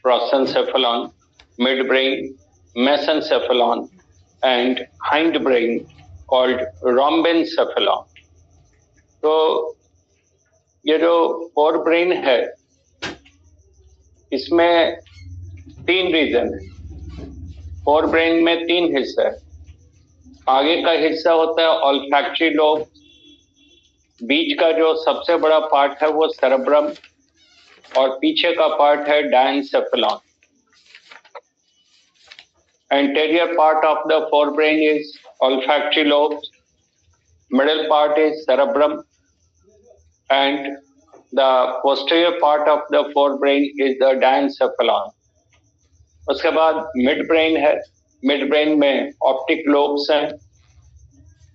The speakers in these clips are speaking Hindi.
prosencephalon, midbrain, mesencephalon, and hindbrain called rhombencephalon. तो ये जो फोर ब्रेन है इसमें तीन रीजन है। फोर ब्रेन में तीन हिस्सा है। आगे का हिस्सा होता है ऑल्फैक्टरी लोब, बीच का जो सबसे बड़ा पार्ट है वो सेरेब्रम और पीछे का पार्ट है diencephalon. Anterior part of the forebrain is olfactory lobes, middle part is cerebrum, and the posterior part of the forebrain is the diencephalon. उसके बाद मिड ब्रेन है, मिड ब्रेन में ऑप्टिक लोब्स हैं,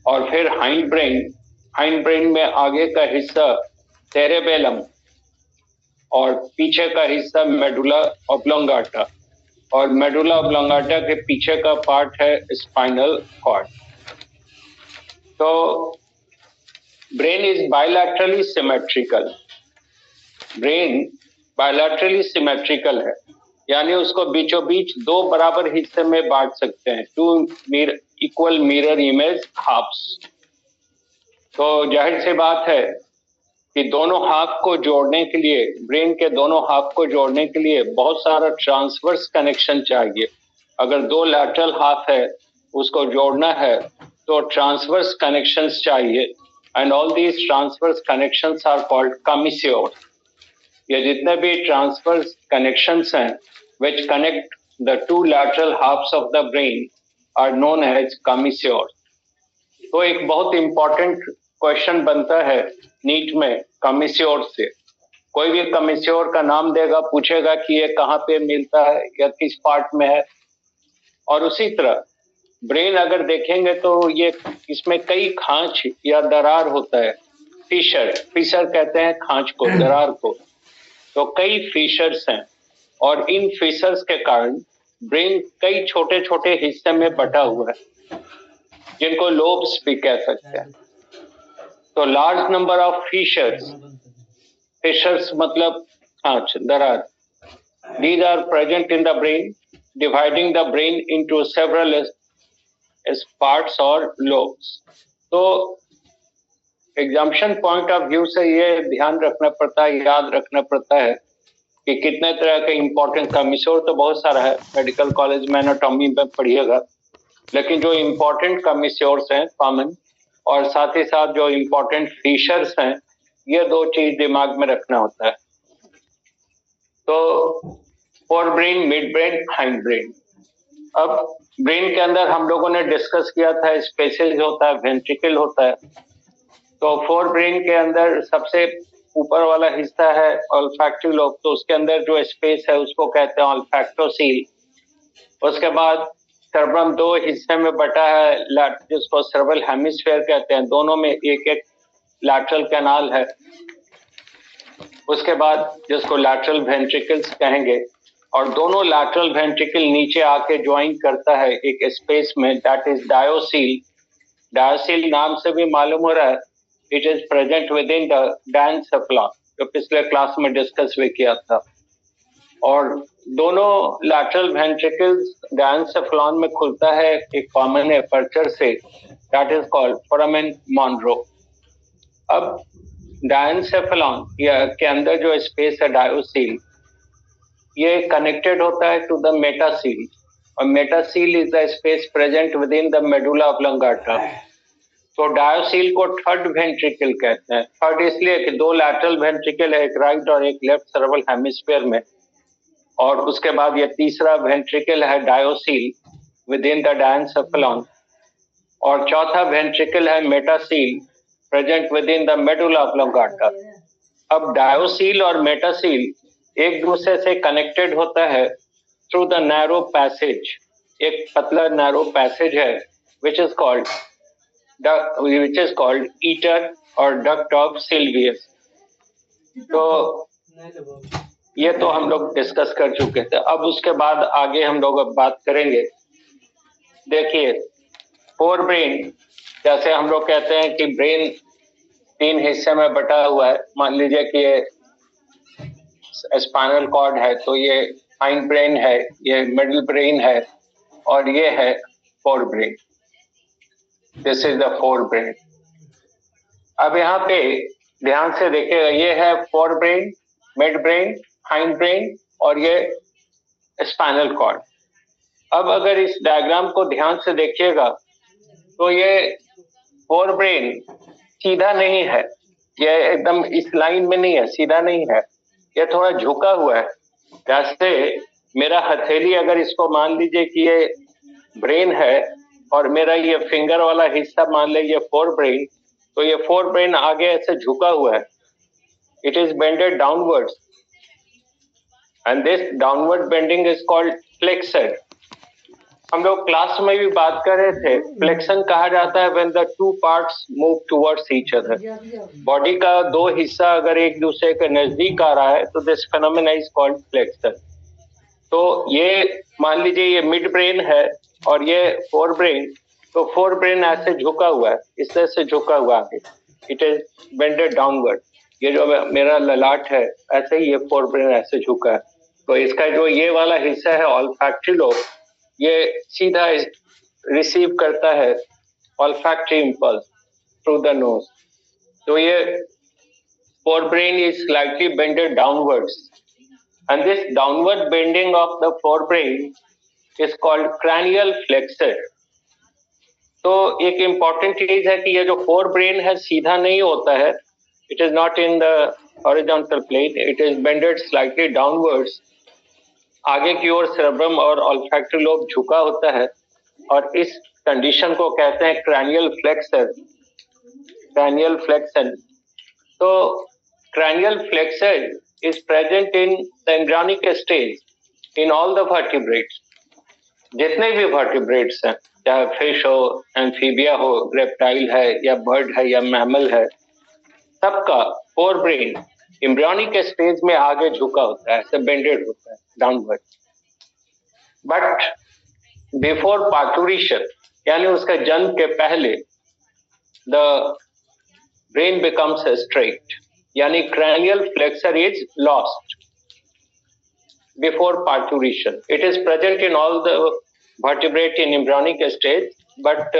और फिर हाइंड ब्रेन में आगे का हिस्सा सेरेबेलम और पीछे का हिस्सा मेडुला ऑब्लोंगाटा, और मेडुला ऑब्लोंगाटा के पीछे का पार्ट है स्पाइनल कॉर्ड। तो brain is bilaterally symmetrical. Brain bilaterally symmetrical है, यानी उसको बीचों बीच दो बराबर हिस्से में बांट सकते हैं, two equal mirror image halves. तो जाहिर सी बात है कि दोनों हाफ को जोड़ने के लिए, ब्रेन के दोनों हाफ को जोड़ने के लिए बहुत सारा ट्रांसवर्स कनेक्शन चाहिए। अगर दो लैटरल हाफ है उसको जोड़ना है तो ट्रांसवर्स कनेक्शंस चाहिए, and all these transverse connections are called commissure. ये जितने भी ट्रांसवर्स कनेक्शंस हैं which connect the two lateral halves of the brain are known as commissure. तो एक बहुत इंपॉर्टेंट क्वेश्चन बनता है नीट में कमिस्योर से। कोई भी कमिस्योर का नाम देगा, पूछेगा कि ये कहाँ पे मिलता है या किस पार्ट में है। और उसी तरह ब्रेन अगर देखेंगे तो ये इसमें कई खांच या दरार होता है। फिशर कहते हैं खांच को, दरार को। तो कई फिशर्स हैं और इन फिशर्स के कारण ब्रेन कई छोटे छोटे हिस्से में बटा हुआ है जिनको लोब्स भी कह सकते हैं। तो लार्ज नंबर ऑफ फिशर्स मतलब खांच, दरार, these are present in the brain, dividing the brain into several parts or lobes. तो एग्जाम्पशन पॉइंट ऑफ व्यू से ये ध्यान रखना पड़ता है, याद रखना पड़ता है कि कितने तरह के इंपॉर्टेंट कमिस्योर तो बहुत सारा है, मेडिकल कॉलेज में एनाटॉमी में पढ़िएगा, लेकिन जो इंपॉर्टेंट कमिस्योर्स हैं कॉमन, और साथ ही साथ जो इंपॉर्टेंट फीचर्स हैं, ये दो चीज दिमाग में रखना होता है। तो fore brain, mid brain, hind brain. अब ब्रेन के अंदर हम लोगों ने डिस्कस किया था स्पेसेज होता है, वेंट्रिकल होता है। तो फोर ब्रेन के अंदर सबसे ऊपर वाला हिस्सा है ऑल्फैक्टरी लोब, तो उसके अंदर जो स्पेस है उसको कहते हैं ऑल्फैक्टोसील। उसके बाद सेरेब्रम दो हिस्से में बटा है, जिसको सेरेब्रल हेमिस्फीयर कहते हैं, दोनों में एक एक लैटरल कैनाल है। उसके बाद जिसको लैटरल वेंट्रिकल्स कहेंगे, और दोनों लैटरल वेंट्रिकल नीचे आके ज्वाइन करता है एक स्पेस में, दैट इज डायोसील। डायोसील नाम से भी मालूम हो रहा है it is present within the diencephalon, जो पिछले क्लास में डिस्कस भी किया था। और दोनों लैटरल वेंट्रिकल्स डायनसेफेलॉन में खुलता है एक कॉमन एपर्चर से, that is called foramen Monroe. अब डायनसेफेलॉन के अंदर जो स्पेस है डायोसील, ये कनेक्टेड होता है टू द मेटासील, और metacoel is the space present within the medulla oblongata. तो डायोसील को थर्ड वेंट्रिकल कहते हैं। थर्ड इसलिए कि दो लैटरल वेंट्रिकल है, एक राइट और एक लेफ्ट सेरेब्रल हेमिस्फीयर में, और उसके बाद ये तीसरा वेंट्रिकल है diocoel within the diencephalon, और चौथा वेंट्रिकल है metacoel present within the medulla oblongata. अब डायोसील और मेटासील एक दूसरे से कनेक्टेड होता है थ्रू द नैरो पैसेज। एक पतला नैरो पैसेज है विच इज कॉल्ड ईटर और डक्ट ऑफ सिल्वियस। तो ये तो हम लोग डिस्कस कर चुके थे। अब उसके बाद आगे हम लोग अब बात करेंगे। देखिए, फोर ब्रेन, जैसे हम लोग कहते हैं कि ब्रेन तीन हिस्से में बटा हुआ है। मान लीजिए कि ये स्पाइनल कॉर्ड है, तो ये हाइंड ब्रेन है, ये मिडिल ब्रेन है, और ये है fore brain. This is the fore brain. अब यहाँ पे ध्यान से देखिएगा, ये है fore brain, mid brain, hind brain और ये स्पाइनल कॉर्ड। अब अगर इस डायग्राम को ध्यान से देखिएगा तो ये फोर ब्रेन सीधा नहीं है, ये एकदम इस लाइन में नहीं है, सीधा नहीं है, ये थोड़ा झुका हुआ है। जैसे मेरा हथेली, अगर इसको मान लीजिए कि ये ब्रेन है और मेरा ये फिंगर वाला हिस्सा मान लीजिए फोर ब्रेन, तो ये फोर ब्रेन आगे ऐसे झुका हुआ है। It is bended downwards and this downward bending is called flexor. हम लोग क्लास में भी बात कर रहे थे, फ्लेक्शन कहा जाता है when the two parts move towards each other. Body का दो हिस्सा अगर एक दूसरे के नजदीक आ रहा है तो this phenomena is called flexion. तो ये मान लीजिए ये मिड ब्रेन है और ये फोर ब्रेन, तो फोर ब्रेन ऐसे झुका हुआ है, इस तरह से झुका हुआ है, इट इज बेंडेड डाउनवर्ड। ये जो मेरा ललाट है ऐसे ही ये फोर ब्रेन ऐसे झुका है। तो इसका जो ये वाला हिस्सा है ऑल्फैक्टरी लोब, ये सीधा रिसीव करता है olfactory impulse through the nose. तो ये four brain is slightly bended downwards and this downward bending of the forebrain is called cranial flexor। तो एक इम्पॉर्टेंट चीज है कि ये जो फोर ब्रेन है सीधा नहीं होता है, it is not in the horizontal plane, it is bended slightly downwards. आगे की ओर सेरेब्रम और ऑल्फैक्टरी लोब झुका होता है और इस कंडीशन को कहते हैं क्रैनियल फ्लेक्सर, क्रैनियल फ्लेक्शन। तो cranial flexure is present in the embryonic stage in all the vertebrates। जितने भी vertebrates हैं, चाहे फिश हो, एम्फीबिया हो, रेप्टाइल है या बर्ड है या मैमल है, सबका फोर ब्रेन एम्ब्रियोनिक स्टेज में आगे झुका होता है, ऐसे बेंडेड होता है डाउनवर्ड। बट बिफोर पार्टुरेशन यानी उसका जन्म के पहले द ब्रेन बिकम्स स्ट्रेट, यानी cranial flexor is lost before parturition। It is present in all the vertebrate in embryonic stage, but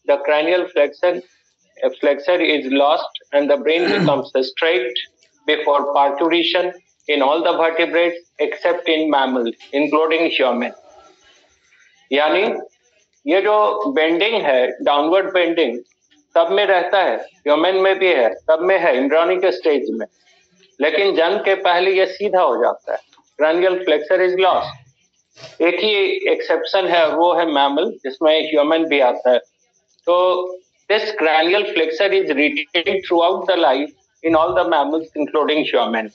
the cranial flexor is lost and the brain becomes straight before parturition in all the vertebrates except in mammal including human। यानी ये जो बेंडिंग है, डाउनवर्ड बेंडिंग, सब में रहता है, ह्यूमन में भी है, सब में है एम्ब्रियोनिक स्टेज में, लेकिन जन्म के पहले ये सीधा हो जाता है, क्रैनियल फ्लेक्सर इज लॉस्ट। एक ही एक्सेप्शन है, वो है मैमल, जिसमें ह्यूमन भी आता है। तो this cranial flexure is retain throughout the life in all the mammals including human.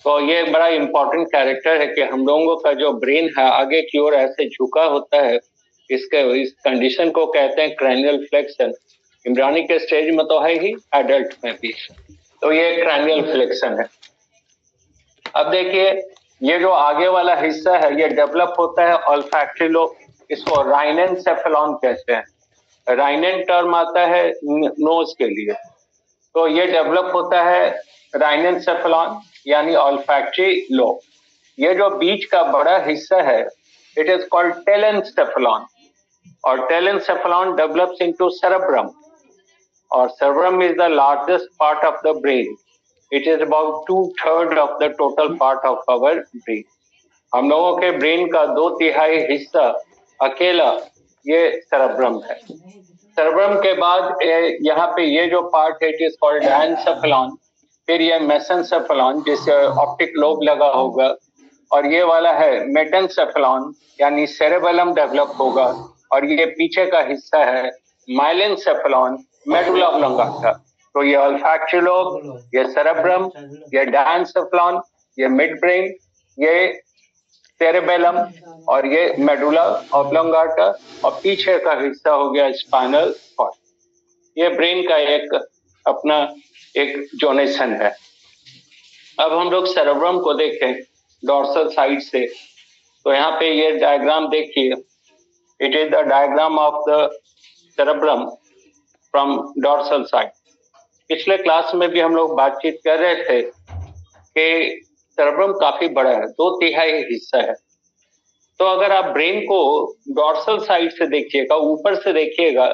तो ये बड़ा इंपॉर्टेंट कैरेक्टर है कि हम लोगों का जो ब्रेन है आगे की ओर ऐसे झुका होता है, इस कंडीशन को कहते हैं क्रैनियल फ्लेक्शन। एम्ब्रियोनिक स्टेज में तो है ही, एडल्ट में भी। तो ये क्रैनियल फ्लेक्शन है। अब देखिए, ये जो आगे वाला हिस्सा है ये डेवलप होता है ऑल्फैक्टरी लोब, इसको राइनेनसेफेलॉन कहते हैं। राइनेन टर्म आता है नोज के लिए। तो ये डेवलप होता है राइनेनसेफेलॉन यानी ऑल्फैक्टरी लोब। ये जो बीच का बड़ा हिस्सा है इट इज कॉल्ड टेलेनसेफेलॉन, और टेलेनसेफेलॉन डेवलप्स इनटू सेरेब्रम, और cerebrum is the largest part of the brain। It is about 2/3 of the total part of our brain। हम लोगों के ब्रेन का 2/3 हिस्सा अकेला ये सेरेब्रम है। सेरेब्रम के बाद यहाँ पे ये जो पार्ट है इट इज कॉल्ड डायनसेफेलॉन, फिर ये मेसेनसेफेलॉन जिससे ऑप्टिक लोब लगा होगा, और ये वाला है मेटेनसेफेलॉन यानी सेरेबेलम डेवलप होगा, और ये पीछे का हिस्सा है माइलेनसेफेलॉन, मेडुला ऑब्लोंगाटा। तो ये ऑल्फैक्टरी लोब, ये सेरेब्रम, ये डायनसेफेलॉन, ये मिड ब्रेन, ये सेरेबेलम और ये मेडुला ऑब्लोंगाटा, और पीछे का हिस्सा हो गया स्पाइनल कॉर्ड। ये ब्रेन का एक अपना एक जोनेशन है। अब हम लोग सेरेब्रम को देखें डॉर्सल साइड से, तो यहाँ पे ये डायग्राम देखिए, it is the diagram of the cerebrum from dorsal side. पिछले क्लास में भी हम लोग बातचीत कर रहे थे कि सेरेब्रम काफी बड़ा है, 2/3 हिस्सा है। तो अगर आप ब्रेन को डॉर्सल साइड से देखिएगा, ऊपर से देखिएगा,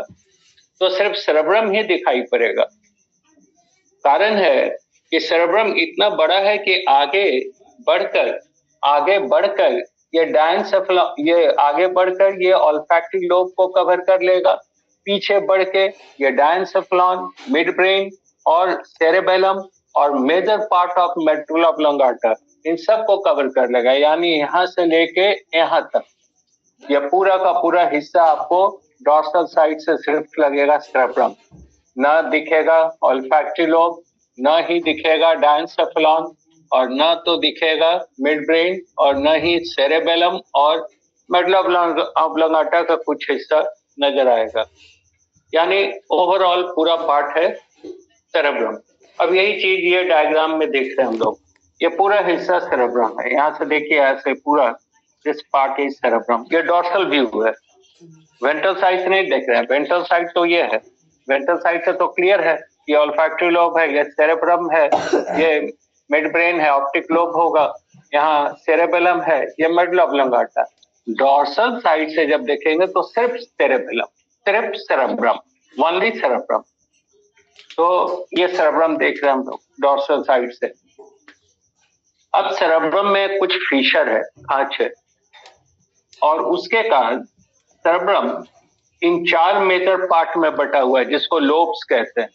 तो सिर्फ सेरेब्रम ही दिखाई पड़ेगा। कारण है कि सेरेब्रम इतना बड़ा है कि आगे बढ़कर ये आगे बढ़कर ये ऑल्फैक्टरी लोब को कवर कर लेगा, पीछे बढ़ के ये डायंसेफलॉन, मिड ब्रेन और सेरेबेलम और major part of medulla oblongata, इन सब को कवर कर लेगा। यानी यहां से लेके यहां तक यह पूरा का पूरा हिस्सा आपको डॉर्सल साइड से सिर्फ लगेगा सेरेब्रम। न दिखेगा ऑल्फैक्टरी लोब, न ही दिखेगा डायंसेफलॉन, और न तो दिखेगा मिड ब्रेन, और न ही सेरेबेलम और मेडुला ऑब्लोंगाटा का कुछ हिस्सा नजर आएगा। यानी ओवरऑल पूरा पार्ट है सेरेब्रम। अब यही चीज ये डायग्राम में देख रहे हैं हम लोग, ये पूरा हिस्सा सेरेब्रम है। यहाँ से देखिए ऐसे पूरा दिस पार्ट इज सेरेब्रम। ये डॉर्सल व्यू है, वेंट्रल साइड से नहीं देख रहे हैं। वेंट्रल साइड तो ये है, वेंट्रल साइड से तो क्लियर है, ये ऑल्फैक्टरी लोब है, ये सेरेब्रम है, ये मिड ब्रेन है, ऑप्टिक लोब होगा, यहाँ सेरेबेलम है, ये मेडुला ऑब्लोंगाटा। डॉर्सल साइड से जब देखेंगे तो सिर्फ सेरेबेलम, सिर्फ सेरेब्रम, ओनली सेरेब्रम। तो ये सेरेब्रम देख रहे हैं हम लोग डॉर्सल साइड से। अब सेरेब्रम में कुछ फीचर है, खांच है, और उसके कारण सेरेब्रम इन 4 मेजर पार्ट में बटा हुआ है, जिसको लोब्स कहते हैं।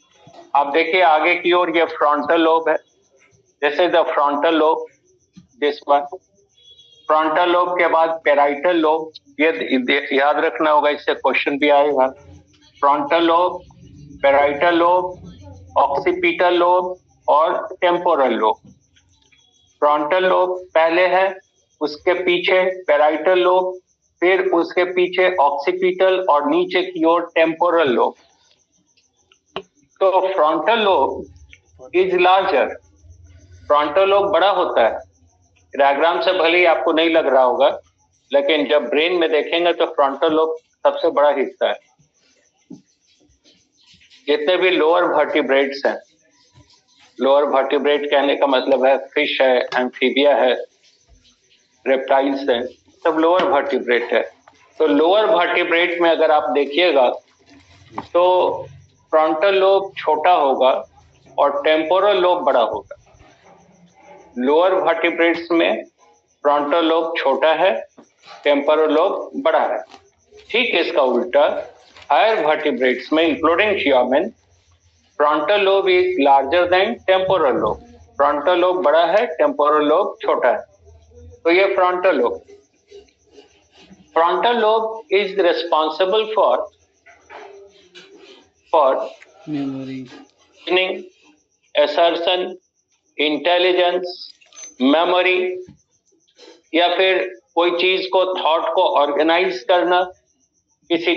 आप देखिए आगे की ओर ये फ्रंटल लोब है, this is the frontal lobe, this one. Frontal lobe के बाद पेराइटल लोब, ये याद रखना होगा, इससे क्वेश्चन भी आएगा। Frontal lobe, parietal lobe, occipital lobe और टेम्पोरल लोब। फ्रंटल लोब पहले है, उसके पीछे पेराइटल लोब, फिर उसके पीछे ऑक्सीपिटल और नीचे की ओर टेम्पोरल लोब। तो frontal lobe is larger, frontal lobe बड़ा होता है। डायग्राम से भले ही आपको नहीं लग रहा होगा, लेकिन जब ब्रेन में देखेंगे तो फ्रंटल लोब सबसे बड़ा हिस्सा है। जितने भी लोअर वर्टिब्रेट्स हैं, लोअर वर्टिब्रेट कहने का मतलब है फिश है, एम्फीबिया है, रेप्टाइल्स हैं, सब लोअर वर्टिब्रेट है। तो लोअर वर्टिब्रेट में अगर आप देखिएगा तो फ्रंटल लोब छोटा होगा और टेम्पोरल लोब बड़ा होगा। लोअर वर्टिब्रेट्स में फ्रंटल लोब छोटा है, टेम्पोरल लोब बड़ा है। ठीक इसका उल्टा हायर वर्टिब्रेट्स में including human, frontal lobe is larger than temporal lobe. Frontal lobe बड़ा है, टेम्पोरल लोब छोटा है। तो ये frontal lobe is responsible for memory, reasoning, assertion, intelligence, memory, या फिर कोई चीज को, थॉट को ऑर्गेनाइज करना, किसी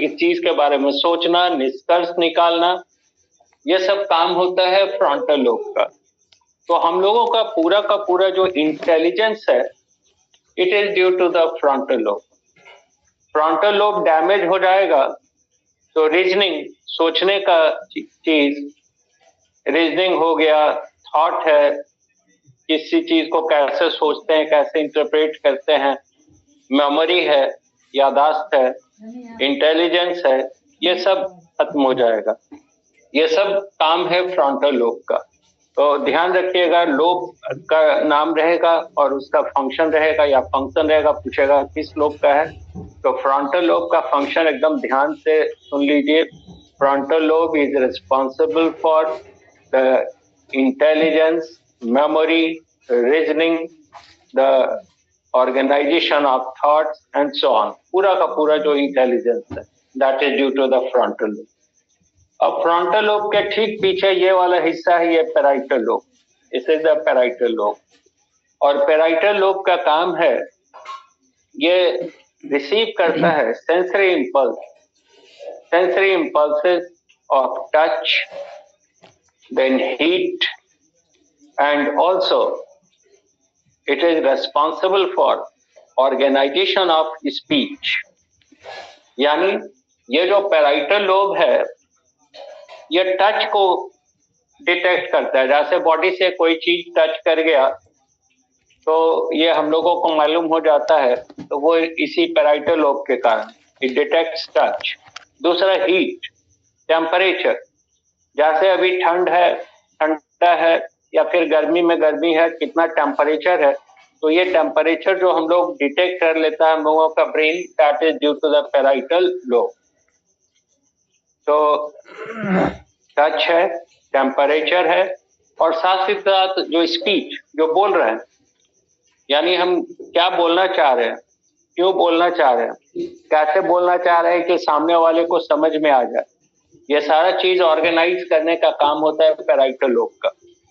चीज के बारे में सोचना, निष्कर्ष निकालना, ये सब काम होता है फ्रंटल लोब का। तो हम लोगों का पूरा जो इंटेलिजेंस है, it is due to the frontal lobe. Frontal lobe damage हो जाएगा तो रीजनिंग, सोचने का चीज, रीजनिंग हो गया, थॉट है, किसी चीज को कैसे सोचते हैं, कैसे इंटरप्रेट करते हैं, मेमोरी है, यादाश्त है, इंटेलिजेंस है, ये सब खत्म हो जाएगा। ये सब काम है फ्रंटल लोब का। तो ध्यान रखिएगा, लोब का नाम रहेगा और उसका फंक्शन रहेगा, या फंक्शन रहेगा, पूछेगा किस लोब का है, तो फ्रंटल लोब का फंक्शन एकदम ध्यान से सुन लीजिए। Frontal lobe is responsible for the intelligence, memory, reasoning, the organization of thoughts and so on। पूरा का पूरा जो इंटेलिजेंस है, that is due to the frontal lobe। अब फ्रंटल लोब के ठीक पीछे ये वाला हिस्सा है, ये पेराइटल लोब, इस इज द पेराइटल लोब। और पेराइटल लोब का काम है, ये रिसीव करता है sensory impulses of touch, then heat, and also it is responsible for organization of speech। यानी ये जो पेराइटल लोब है, ये टच को डिटेक्ट करता है। जैसे बॉडी से कोई चीज टच कर गया तो ये हम लोगों को मालूम हो जाता है, तो वो इसी पैराइटल लोब के कारण इट डिटेक्ट्स टच। दूसरा हीट, टेम्परेचर, जैसे अभी ठंड है, ठंडा है, या फिर गर्मी में गर्मी है, कितना टेम्परेचर है, तो ये टेम्परेचर जो हम लोग डिटेक्ट कर लेता है हम लोगों का brain, that is due to the parietal lobe. तो टच है, टेम्परेचर है, और साथ ही साथ जो स्पीच, जो बोल रहे हैं, यानी हम क्या बोलना चाह रहे हैं, क्यों बोलना चाह रहे हैं, कैसे बोलना चाह रहे हैं कि सामने वाले को समझ में आ जाए, ये सारा चीज ऑर्गेनाइज करने का काम होता है पैराइटल लोब का।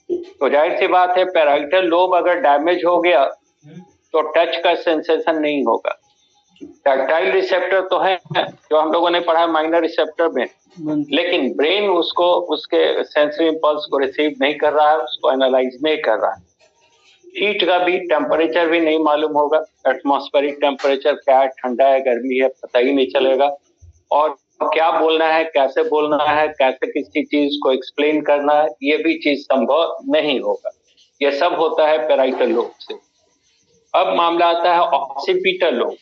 तो जाहिर सी बात है, पैराइटल लोब अगर डैमेज हो गया तो टच का सेंसेशन नहीं होगा। टैक्टाइल रिसेप्टर तो है जो हम लोगों ने पढ़ा माइनर रिसेप्टर में, लेकिन ब्रेन उसको, उसके सेंसरी इंपल्स को रिसीव नहीं कर रहा है, उसको एनालाइज नहीं कर रहा है। हीट का भी, टेम्परेचर भी नहीं मालूम होगा, एटमॉस्फेरिक टेम्परेचर क्या है, ठंडा है, गर्मी है, पता ही नहीं चलेगा। और क्या बोलना है, कैसे बोलना है, कैसे किसी चीज को एक्सप्लेन करना है, ये भी चीज संभव नहीं होगा। ये सब होता है पैराइटल लोब से। अब मामला आता है ऑक्सीपिटल लोब।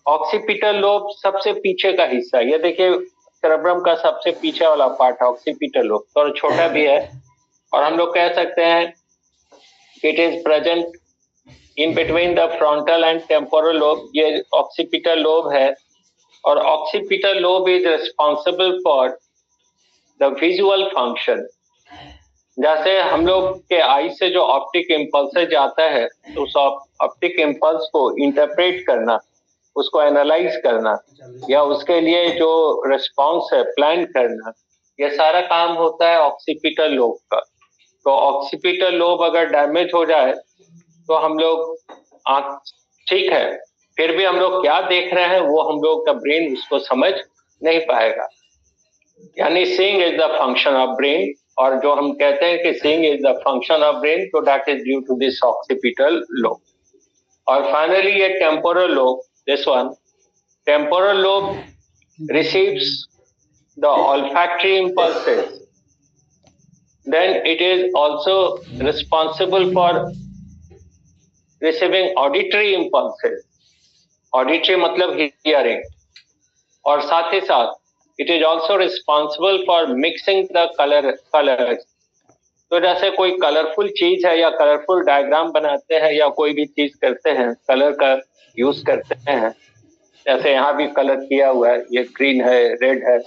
ऑक्सीपिटल लोब सबसे पीछे का हिस्सा, ये देखिए सेरेब्रम का सबसे पीछे वाला पार्ट है ऑक्सीपिटल लोब, थोड़ा छोटा भी है, और हम लोग कह सकते हैं it is present in between the frontal and temporal lobe. ये ऑक्सीपिटल लोब है, और occipital lobe is responsible for the visual function. जैसे हम लोग के आई से जो ऑप्टिक इम्पल्स जाता है, तो उस ऑप्टिक इम्पल्स को इंटरप्रेट करना, उसको एनालाइज करना, या उसके लिए जो रिस्पॉन्स है प्लान करना, ये सारा काम होता है ऑक्सीपिटल लोब का। तो ऑक्सीपिटल लोब अगर डैमेज हो जाए तो हम लोग, आंख ठीक है, फिर भी हम लोग क्या देख रहे हैं वो हम लोग का ब्रेन उसको समझ नहीं पाएगा। यानी seeing is the function of brain, और जो हम कहते हैं कि seeing is the function of brain, तो that is due to this occipital lobe. और फाइनली ये temporal lobe, this one, temporal lobe receives the olfactory impulses, then it is also responsible for receiving auditory impulses। auditory मतलब hearing, और साथ ही साथ it is also responsible for mixing the colors। तो जैसे कोई कलरफुल चीज है या कलरफुल डायग्राम बनाते हैं या कोई भी चीज करते हैं, कलर का यूज करते हैं, जैसे यहाँ भी कलर किया हुआ है, ये ग्रीन है, रेड है,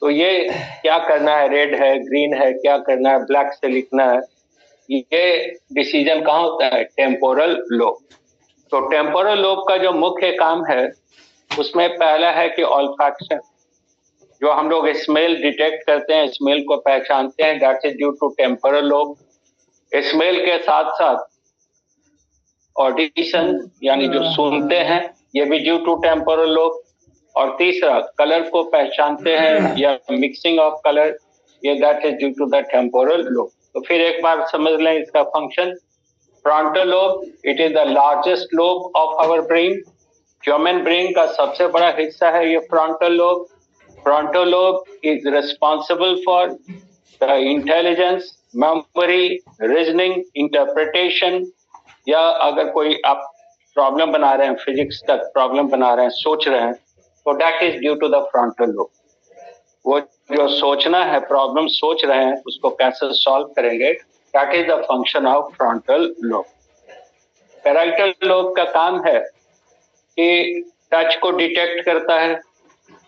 तो ये क्या करना है, रेड है, ग्रीन है, क्या करना है, ब्लैक से लिखना है, ये डिसीजन कहाँ होता है, टेम्पोरल लोब। तो टेम्पोरल लोब का जो मुख्य काम है, उसमें पहला है कि ऑल्फैक्शन, जो हम लोग स्मेल डिटेक्ट करते हैं, स्मेल को पहचानते हैं, that is due to temporal lobe. Smell के साथ साथ ऑडिशन, यानी जो सुनते हैं, ये भी ड्यू टू टेम्पोरल लोब। और तीसरा, कलर को पहचानते हैं या मिक्सिंग ऑफ कलर, ये that is due to the temporal lobe. तो फिर एक बार समझ लें इसका function. Frontal lobe, it is the largest lobe of our brain. Human brain का सबसे बड़ा हिस्सा है ये frontal lobe. Frontal lobe is responsible for the intelligence, memory, reasoning, interpretation, या अगर कोई आप प्रॉब्लम बना रहे हैं, फिजिक्स का प्रॉब्लम बना रहे हैं, सोच रहे हैं, तो that is due to the frontal lobe. वो जो सोचना है, प्रॉब्लम सोच रहे हैं, उसको कैसे सॉल्व करेंगे, that is the function of frontal lobe. Parietal lobe का काम है कि टच को डिटेक्ट करता है,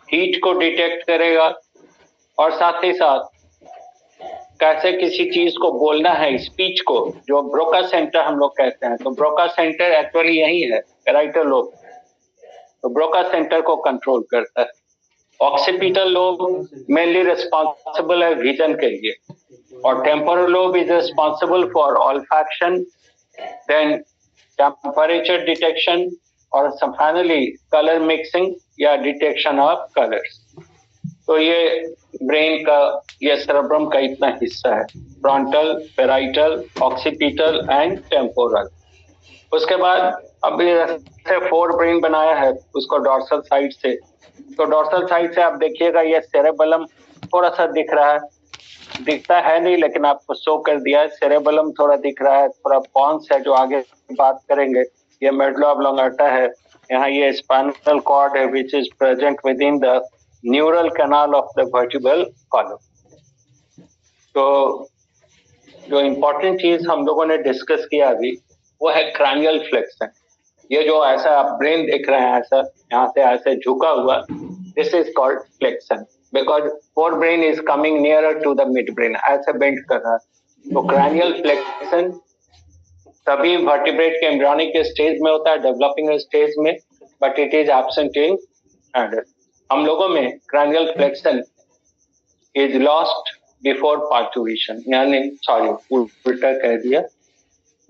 हीट को डिटेक्ट करेगा, और साथ ही साथ कैसे किसी चीज को बोलना है, स्पीच को, जो ब्रोका सेंटर हम लोग कहते हैं, तो ब्रोका सेंटर एक्चुअली यही है पैराइटल लोब, तो ब्रोका सेंटर को कंट्रोल करता है। ऑक्सीपिटल लोब मेनली रिस्पॉन्सिबल है विजन के लिए, और temporal lobe is responsible for olfaction, then temperature detection, और फाइनली कलर मिक्सिंग या डिटेक्शन ऑफ कलर्स। तो ये ब्रेन का, ये सेरेब्रम का इतना हिस्सा है, frontal, parietal, occipital and temporal. उसके बाद अब ये फोर ब्रेन बनाया है उसको डॉर्सल साइड से। तो डॉर्सल साइड से आप देखिएगा ये सेरेबेलम थोड़ा सा दिख रहा है, दिखता है नहीं, लेकिन आपको शो कर दिया है। सेरेबेलम थोड़ा दिख रहा है, थोड़ा पॉन्स है जो आगे बात करेंगे। ये मेडुला ऑब्लोंगाटा है। यहाँ ये स्पाइनल कॉर्ड है which is present within the neural canal of the vertebral column. तो जो इम्पोर्टेंट चीज हम लोगों ने डिस्कस किया अभी वो है क्रैनियल फ्लेक्शन। ये जो ऐसा आप ब्रेन देख रहे हैं, ऐसा यहाँ से ऐसे झुका हुआ, this is called flexion because fore brain is coming nearer to the mid brain, ऐसे बेंड कर रहा है। तो क्रैनियल फ्लेक्शन सभी वर्टिब्रेट के एम्ब्रियोनिक स्टेज में होता है, डेवलपिंग स्टेज में, but it is absent in adult. हम लोगों में cranial flexion is lost before parturition, यानी सॉरी उल्टा कह दिया,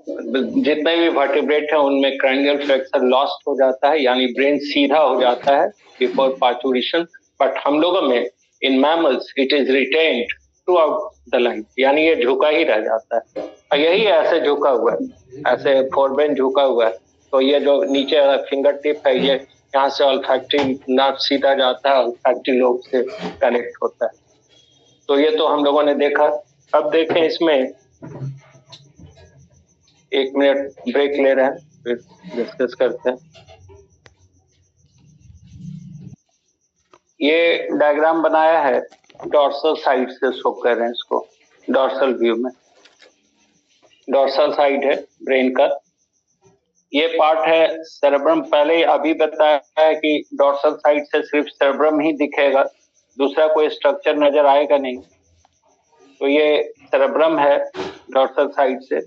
जितने भी वर्टिब्रेट है उनमें क्रैनियल फ्लेक्शन लॉस्ट हो जाता है, यानी ब्रेन सीधा हो जाता है बिफोर पार्चुरेशन। बट हम लोगों में in mammals it is retained through out the life, यानी ये झुका ही रह जाता है। और यही ऐसे झुका हुआ है, ऐसे फोरब्रेन झुका हुआ है। तो ये जो नीचे फिंगर टिप है, ये यहाँ से ऑल्फैक्टरी नर्व सीधा जाता है, ऑल्फैक्टरी लोब से कनेक्ट होता है। तो ये तो हम लोगों ने देखा। अब देखें इसमें, एक मिनट ब्रेक ले रहे हैं फिर डिस्कस करते हैं। ये डायग्राम बनाया है डॉर्सल साइड से, शो कर रहे हैं इसको डॉर्सल व्यू में। डॉर्सल साइड है ब्रेन का, ये पार्ट है सेरेब्रम। पहले ही अभी बताया है कि डॉर्सल साइड से सिर्फ सेरेब्रम ही दिखेगा, दूसरा कोई स्ट्रक्चर नजर आएगा नहीं। तो ये सेरेब्रम है डॉर्सल साइड से।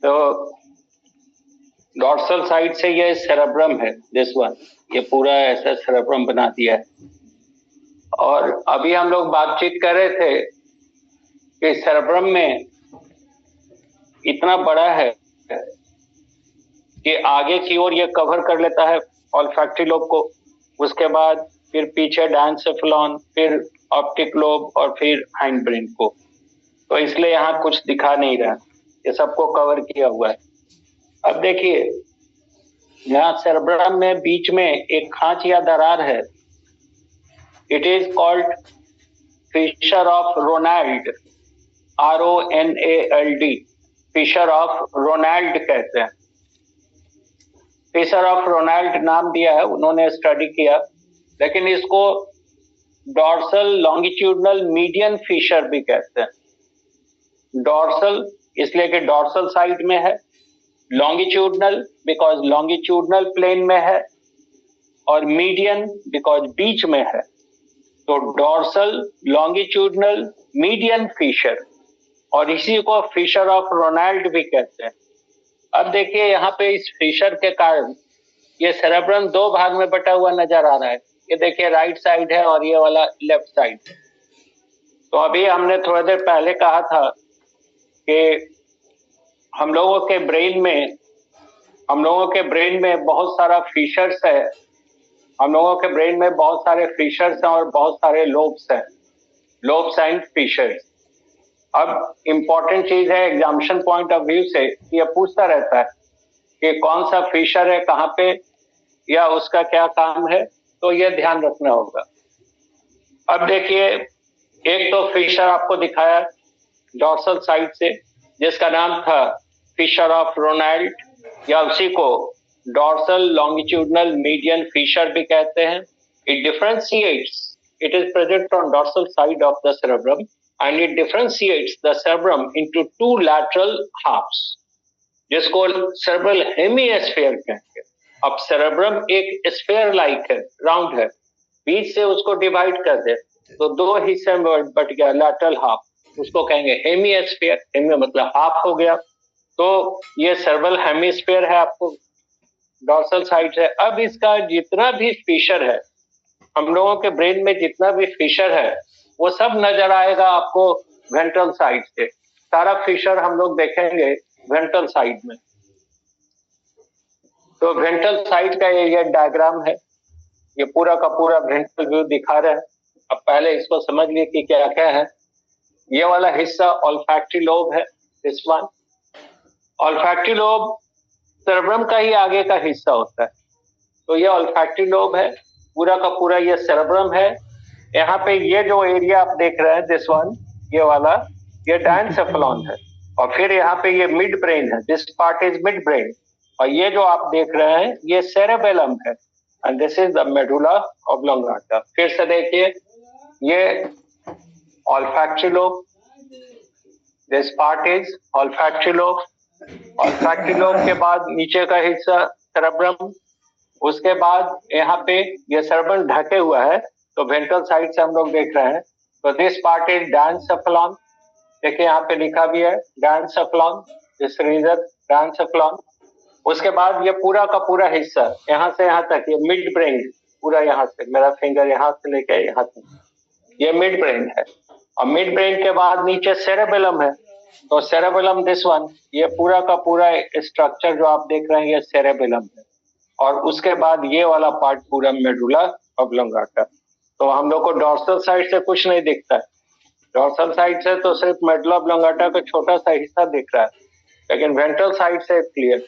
तो डॉर्सल साइड से ये सेरेब्रम है, दिस वन, ये पूरा ऐसा सेरेब्रम बना दिया है। और अभी हम लोग बातचीत कर रहे थे कि सेरेब्रम में इतना बड़ा है कि आगे की ओर ये कवर कर लेता है ऑल्फैक्टरी लोब को, उसके बाद फिर पीछे डायंसेफेलॉन, फिर ऑप्टिक लोब और फिर हाइंड ब्रेन को। तो इसलिए यहाँ कुछ दिखा नहीं रहा, ये सबको कवर किया हुआ है। अब देखिए यहाँ सेरेब्रम में बीच में एक खांच या दरार है, it is called fissure of Ronald, RONALD, fissure of Ronald कहते हैं। फिशर ऑफ रोनाल्ड नाम दिया है, उन्होंने स्टडी किया, लेकिन इसको डॉर्सल लॉन्गिट्यूडनल मीडियन फिशर भी कहते हैं। डॉर्सल इसलिए कि डॉर्सल साइड में है, लॉन्गिट्यूडनल बिकॉज लॉन्गिट्यूडनल प्लेन में है, और मीडियन बिकॉज बीच में है। तो डॉर्सल लॉन्गिट्यूडनल मीडियन फिशर, और इसी को फिशर ऑफ रोनाल्ड भी कहते हैं। अब देखिए यहाँ पे इस फिशर के कारण ये सेरेब्रम दो भाग में बटा हुआ नजर आ रहा है। ये देखिए राइट साइड है और ये वाला लेफ्ट साइड। तो अभी हमने थोड़ी देर पहले कहा था कि हम लोगों के ब्रेन में बहुत सारा फिशर्स है, हम लोगों के ब्रेन में बहुत सारे फिशर्स हैं और बहुत सारे लोब्स हैं, लोब्स एंड फिशर्स। अब इम्पोर्टेंट चीज है एग्जामिनेशन पॉइंट ऑफ व्यू से, ये पूछता रहता है कि कौन सा फिशर है कहाँ पे या उसका क्या काम है, तो ये ध्यान रखना होगा। अब देखिए एक तो फिशर आपको दिखाया डॉर्सल साइड से, जिसका नाम था फिशर ऑफ रोनाल्ड, या उसी को डॉर्सल लॉन्गिट्यूडनल मीडियन फिशर भी कहते हैं। It differentiates, it is present on dorsal side of the cerebrum and it differentiates the cerebrum into two lateral halves, जिसको cerebral hemisphere कहते हैं। अब cerebrum एक स्फेयर लाइक है, राउंड है, बीच से उसको डिवाइड कर दे तो दो हिस्से में बट गया, लैटरल हाफ, उसको कहेंगे हेमिस्फीयर। हेमी मतलब हाफ हो गया। तो ये cerebral hemisphere है आपको डॉर्सल साइड है। अब इसका जितना भी फिशर है, हम लोगों के ब्रेन में जितना भी फिशर है वो सब नजर आएगा आपको वेंट्रल साइड से। सारा फिशर हम लोग देखेंगे वेंट्रल साइड में। तो वेंट्रल साइड का ये डायग्राम है, ये पूरा का पूरा वेंट्रल व्यू दिखा रहा है। अब पहले इसको समझ लिए कि क्या क्या है। ये वाला हिस्सा ऑल्फैक्टरी लोब है, this one. Olfactory lobe cerebrum का ही आगे का हिस्सा होता है। तो ये ऑल्फैक्टरी लोब है, पूरा का पूरा ये सेरेब्रम है। यहाँ पे ये जो एरिया आप देख रहे हैं, दिस वन, ये वाला, ये डायनसेफेलॉन है। और फिर यहाँ पे ये मिड ब्रेन है, this part is mid brain. और ये जो आप देख रहे हैं ये सेरेबेलम है, and this is the medulla oblongata. फिर से देखिए, ये olfactory lobe, this part is olfactory lobe. Olfactory lobe के बाद नीचे का हिस्सा सेरेब्रम, उसके बाद यहाँ पे ये सेरेब्रम ढके हुआ है, तो वेंट्रल साइड से हम लोग देख रहे हैं। तो दिस पार्ट इज डायनसेफेलॉन, देखिए यहाँ पे लिखा भी है डायनसेफेलॉन, दिस रीजन डायनसेफेलॉन। उसके बाद ये पूरा का पूरा हिस्सा यहाँ से यहाँ तक, ये मिड ब्रेन, पूरा यहाँ से, मेरा फिंगर यहाँ से लेके यहाँ तक, ये मिड ब्रेन है। और मिड ब्रेन के बाद नीचे सेरेबेलम है, तो सेरेबेलम दिस वन, ये पूरा का पूरा स्ट्रक्चर जो आप देख रहे हैं ये सेरेबेलम है। और उसके बाद ये वाला पार्ट पूरा मेडुला ऑब्लोंगाटा। तो हम लोग को डॉर्सल साइड से कुछ नहीं दिखता है, डॉर्सल साइड से तो सिर्फ मेडुला ऑब्लोंगाटा का छोटा सा हिस्सा दिख रहा है, लेकिन वेंट्रल साइड से क्लियर,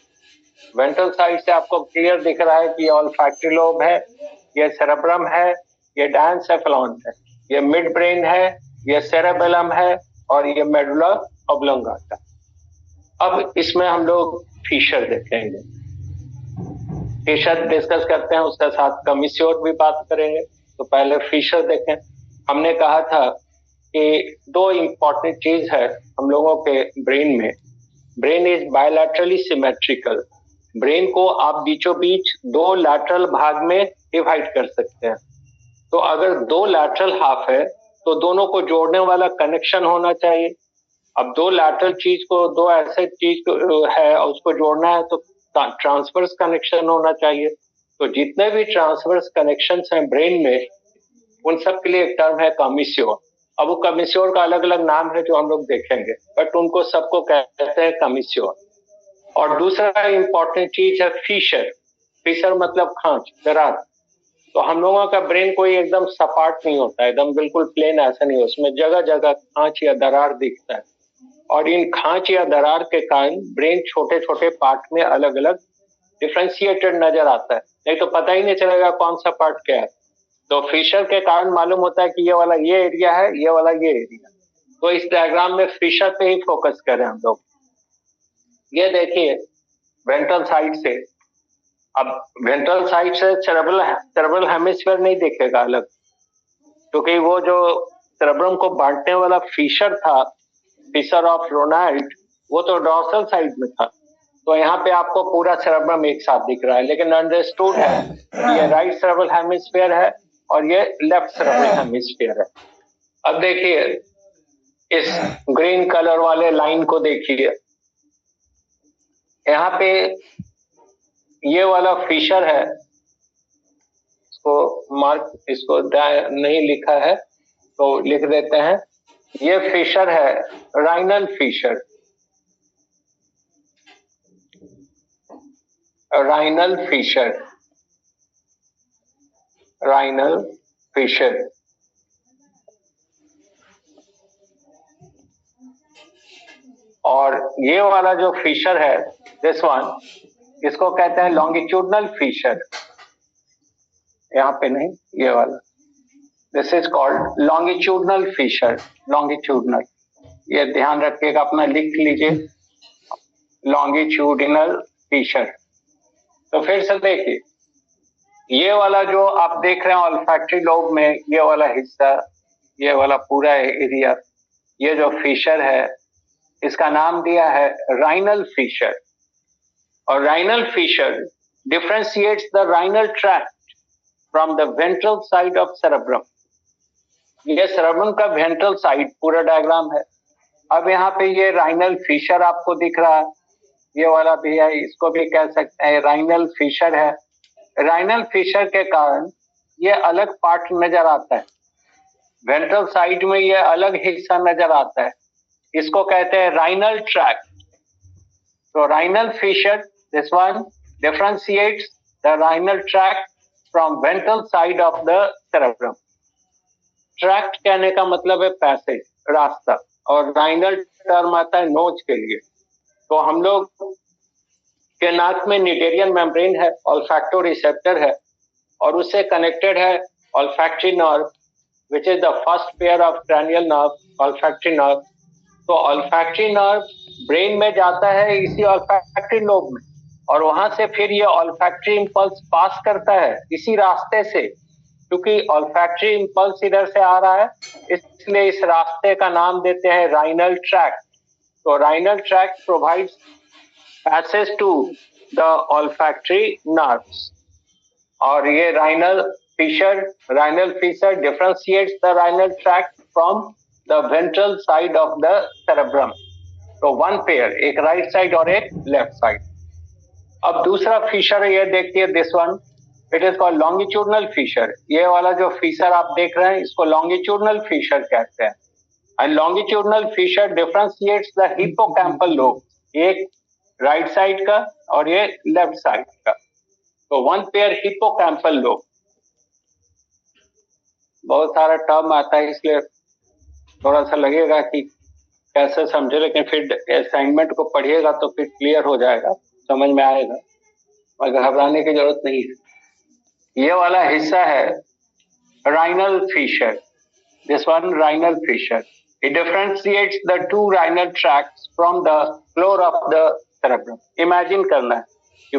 वेंट्रल साइड से आपको क्लियर दिख रहा है कि ये ऑल्फैक्टरी लोब है, ये सेरेब्रम है, ये डायनसेफेलॉन है, ये मिड ब्रेन है, ये सेरेबेलम है, और ये मेडुला ऑब्लोंगाटा। अब इसमें हम लोग फीचर देखेंगे, फीचर डिस्कस करते हैं, उसके साथ कमिश्योर भी बात करेंगे। तो पहले फीचर देखें। हमने कहा था कि दो इंपॉर्टेंट चीज है हम लोगों के ब्रेन में। Brain is bilaterally symmetrical, brain को आप बीचों बीच दो लैटरल भाग में डिवाइड कर सकते हैं। तो अगर दो लैटरल हाफ है तो दोनों को जोड़ने वाला कनेक्शन होना चाहिए। अब दो लैटरल चीज को, दो ऐसे चीज है और उसको जोड़ना है तो ट्रांसवर्स कनेक्शन होना चाहिए। तो जितने भी ट्रांसवर्स कनेक्शंस हैं ब्रेन में, उन सब के लिए एक टर्म है कमिश्योर। अब वो कमिश्योर का अलग अलग नाम है जो हम लोग देखेंगे, बट उनको सबको कहते हैं कमिश्योर। और दूसरा इंपॉर्टेंट चीज है फीचर। फीचर मतलब खांच, दरार। तो हम लोगों का ब्रेन कोई एकदम सपाट नहीं होता, एकदम बिल्कुल प्लेन ऐसा नहीं, उसमें जगह जगह खांच या दरार दिखता है। और इन खांच या दरार के कारण ब्रेन छोटे छोटे पार्ट में अलग अलग डिफरेंशिएटेड नजर आता है, नहीं तो पता ही नहीं चलेगा कौन सा पार्ट क्या है। तो फिशर के कारण मालूम होता है कि ये वाला ये एरिया है, ये वाला ये एरिया। तो इस डायग्राम में फिशर पे ही फोकस करें हम लोग। ये देखिए वेंट्रल साइड से, अब वेंट्रल साइड से सेरेब्रल हेमिस्फीयर नहीं दिखेगा अलग, क्योंकि वो जो सेरेब्रम को बांटने वाला फिशर था, फिशर ऑफ रोनाल्ड, वो तो डॉर्सल साइड में था। तो यहाँ पे आपको पूरा सेरेब्रम एक साथ दिख रहा है, लेकिन अंडरस्टूड है कि ये राइट सेरेब्रल हेमिस्फीयर है और ये लेफ्ट सेरेब्रल हेमिस्फीयर है। अब देखिए इस ग्रीन कलर वाले लाइन को देखिए, यहाँ पे ये वाला फिशर है, इसको मार्क, इसको नहीं लिखा है तो लिख देते हैं। ये फिशर है राइनल फिशर, राइनल फिशर, राइनल फिशर। और ये वाला जो फिशर है, दिस वन, इसको कहते हैं लॉन्गिट्यूडनल फिशर। यहाँ पे नहीं, ये वाला, this is called longitudinal fissure, longitudinal. ये ध्यान रखिएगा, अपना लिख लीजिए, लॉन्गिट्यूडनल फिशर। तो फिर से देखिए, ये वाला जो आप देख रहे हैं ऑल्फैक्टरी लोब में, ये वाला हिस्सा, ये वाला पूरा एरिया, ये जो फिशर है इसका नाम दिया है राइनल फिशर। और rhinal fissure differentiates the rhinal tract from the ventral side of cerebrum. ये सेरेब्रम का वेंट्रल साइड पूरा डायग्राम है। अब यहाँ पे ये राइनल फिशर आपको दिख रहा है, ये वाला भी है, इसको भी कह सकते हैं राइनल फिशर है। राइनल फिशर के कारण ये अलग पार्ट नजर आता है, वेंट्रल साइड में ये अलग हिस्सा नजर आता है, इसको कहते हैं राइनल ट्रैक्ट। तो rhinal fissure, this one, differentiates the rhinal tract from ventral side of the cerebrum. Tract कहने का मतलब है पैसेज, रास्ता, और राइनल टर्म आता है नोज के लिए। तो हम लोग के नाक में नीडेरियन मेम्ब्रेन है, ऑल्फैक्टो रिसेप्टर है, और उससे कनेक्टेड है olfactory nerve, which is the first pair of cranial nerve, olfactory nerve. तो ऑल्फैक्टरी नर्व ब्रेन में जाता है इसी ऑल्फैक्टरी लोब में, और वहां से फिर ये ऑल्फैक्टरी इंपल्स पास करता है इसी रास्ते से। क्योंकि ऑल्फैक्टरी इंपल्स इधर से आ रहा है, इसलिए इस रास्ते का नाम देते हैं राइनल ट्रैक्ट। तो rhinal tract provides passage to the olfactory nerves. और ये rhinal fissure differentiates the rhinal tract from the ventral side of the cerebrum. तो वन पेयर, एक राइट साइड और एक लेफ्ट साइड। अब दूसरा फिशर है, ये देखिए this one, it is called longitudinal fissure. ये वाला जो फिशर आप देख रहे हैं इसको लॉन्गिट्यूडनल फिशर कहते हैं। And longitudinal fissure differentiates the hippocampal lobe, एक राइट साइड का और ये लेफ्ट साइड का। तो वन पेयर हिप्पोकैम्पल लोब। बहुत सारा टर्म आता है इसलिए थोड़ा सा लगेगा कि कैसे समझे, लेकिन फिर असाइनमेंट को पढ़िएगा तो फिर क्लियर हो जाएगा, समझ में आएगा, और घबराने की जरूरत नहीं है। ये वाला हिस्सा है rhinal fissure, this one rhinal fissure. It differentiates the two rhinal tracts from the floor of the cerebrum. Imagine करना है कि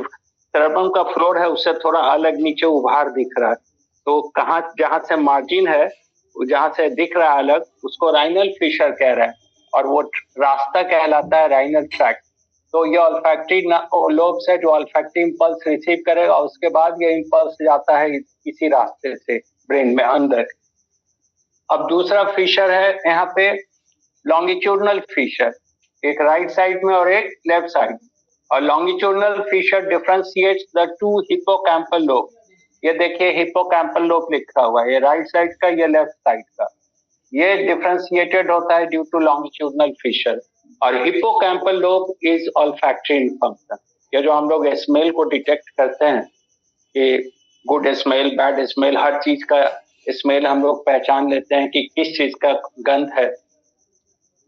cerebrum का फ्लोर है उससे थोड़ा अलग नीचे उभार दिख रहा है, तो कहाँ जहां से मार्जिन है, जहां से दिख रहा है अलग, उसको राइनल फिशर कह रहे हैं, और वो रास्ता कहलाता है राइनल ट्रैक्ट। तो ये ऑल्फैक्टरी लोब से जो ऑल्फैक्टरी इंपल्स रिसीव करेगा, उसके बाद ये इंपल्स जाता है इसी रास्ते से ब्रेन में अंदर। अब दूसरा फिशर है यहाँ पे लॉन्गिट्यूडनल फिशर, एक राइट साइड में और एक लेफ्ट साइड। और longitudinal fissure differentiates the two hippocampal lobe. ये देखिए हिप्पोकैम्पल लोब लिखा हुआ है, ये राइट साइड का, ये लेफ्ट साइड का। ये डिफरेंशिएटेड होता है ड्यू टू लॉन्गिट्यूडनल फिशर। और hippocampal lobe is olfactory in function. ये जो हम लोग स्मेल को डिटेक्ट करते हैं कि गुड स्मेल, बैड स्मेल, हर चीज का स्मेल हम लोग पहचान लेते हैं कि किस चीज का गंध है।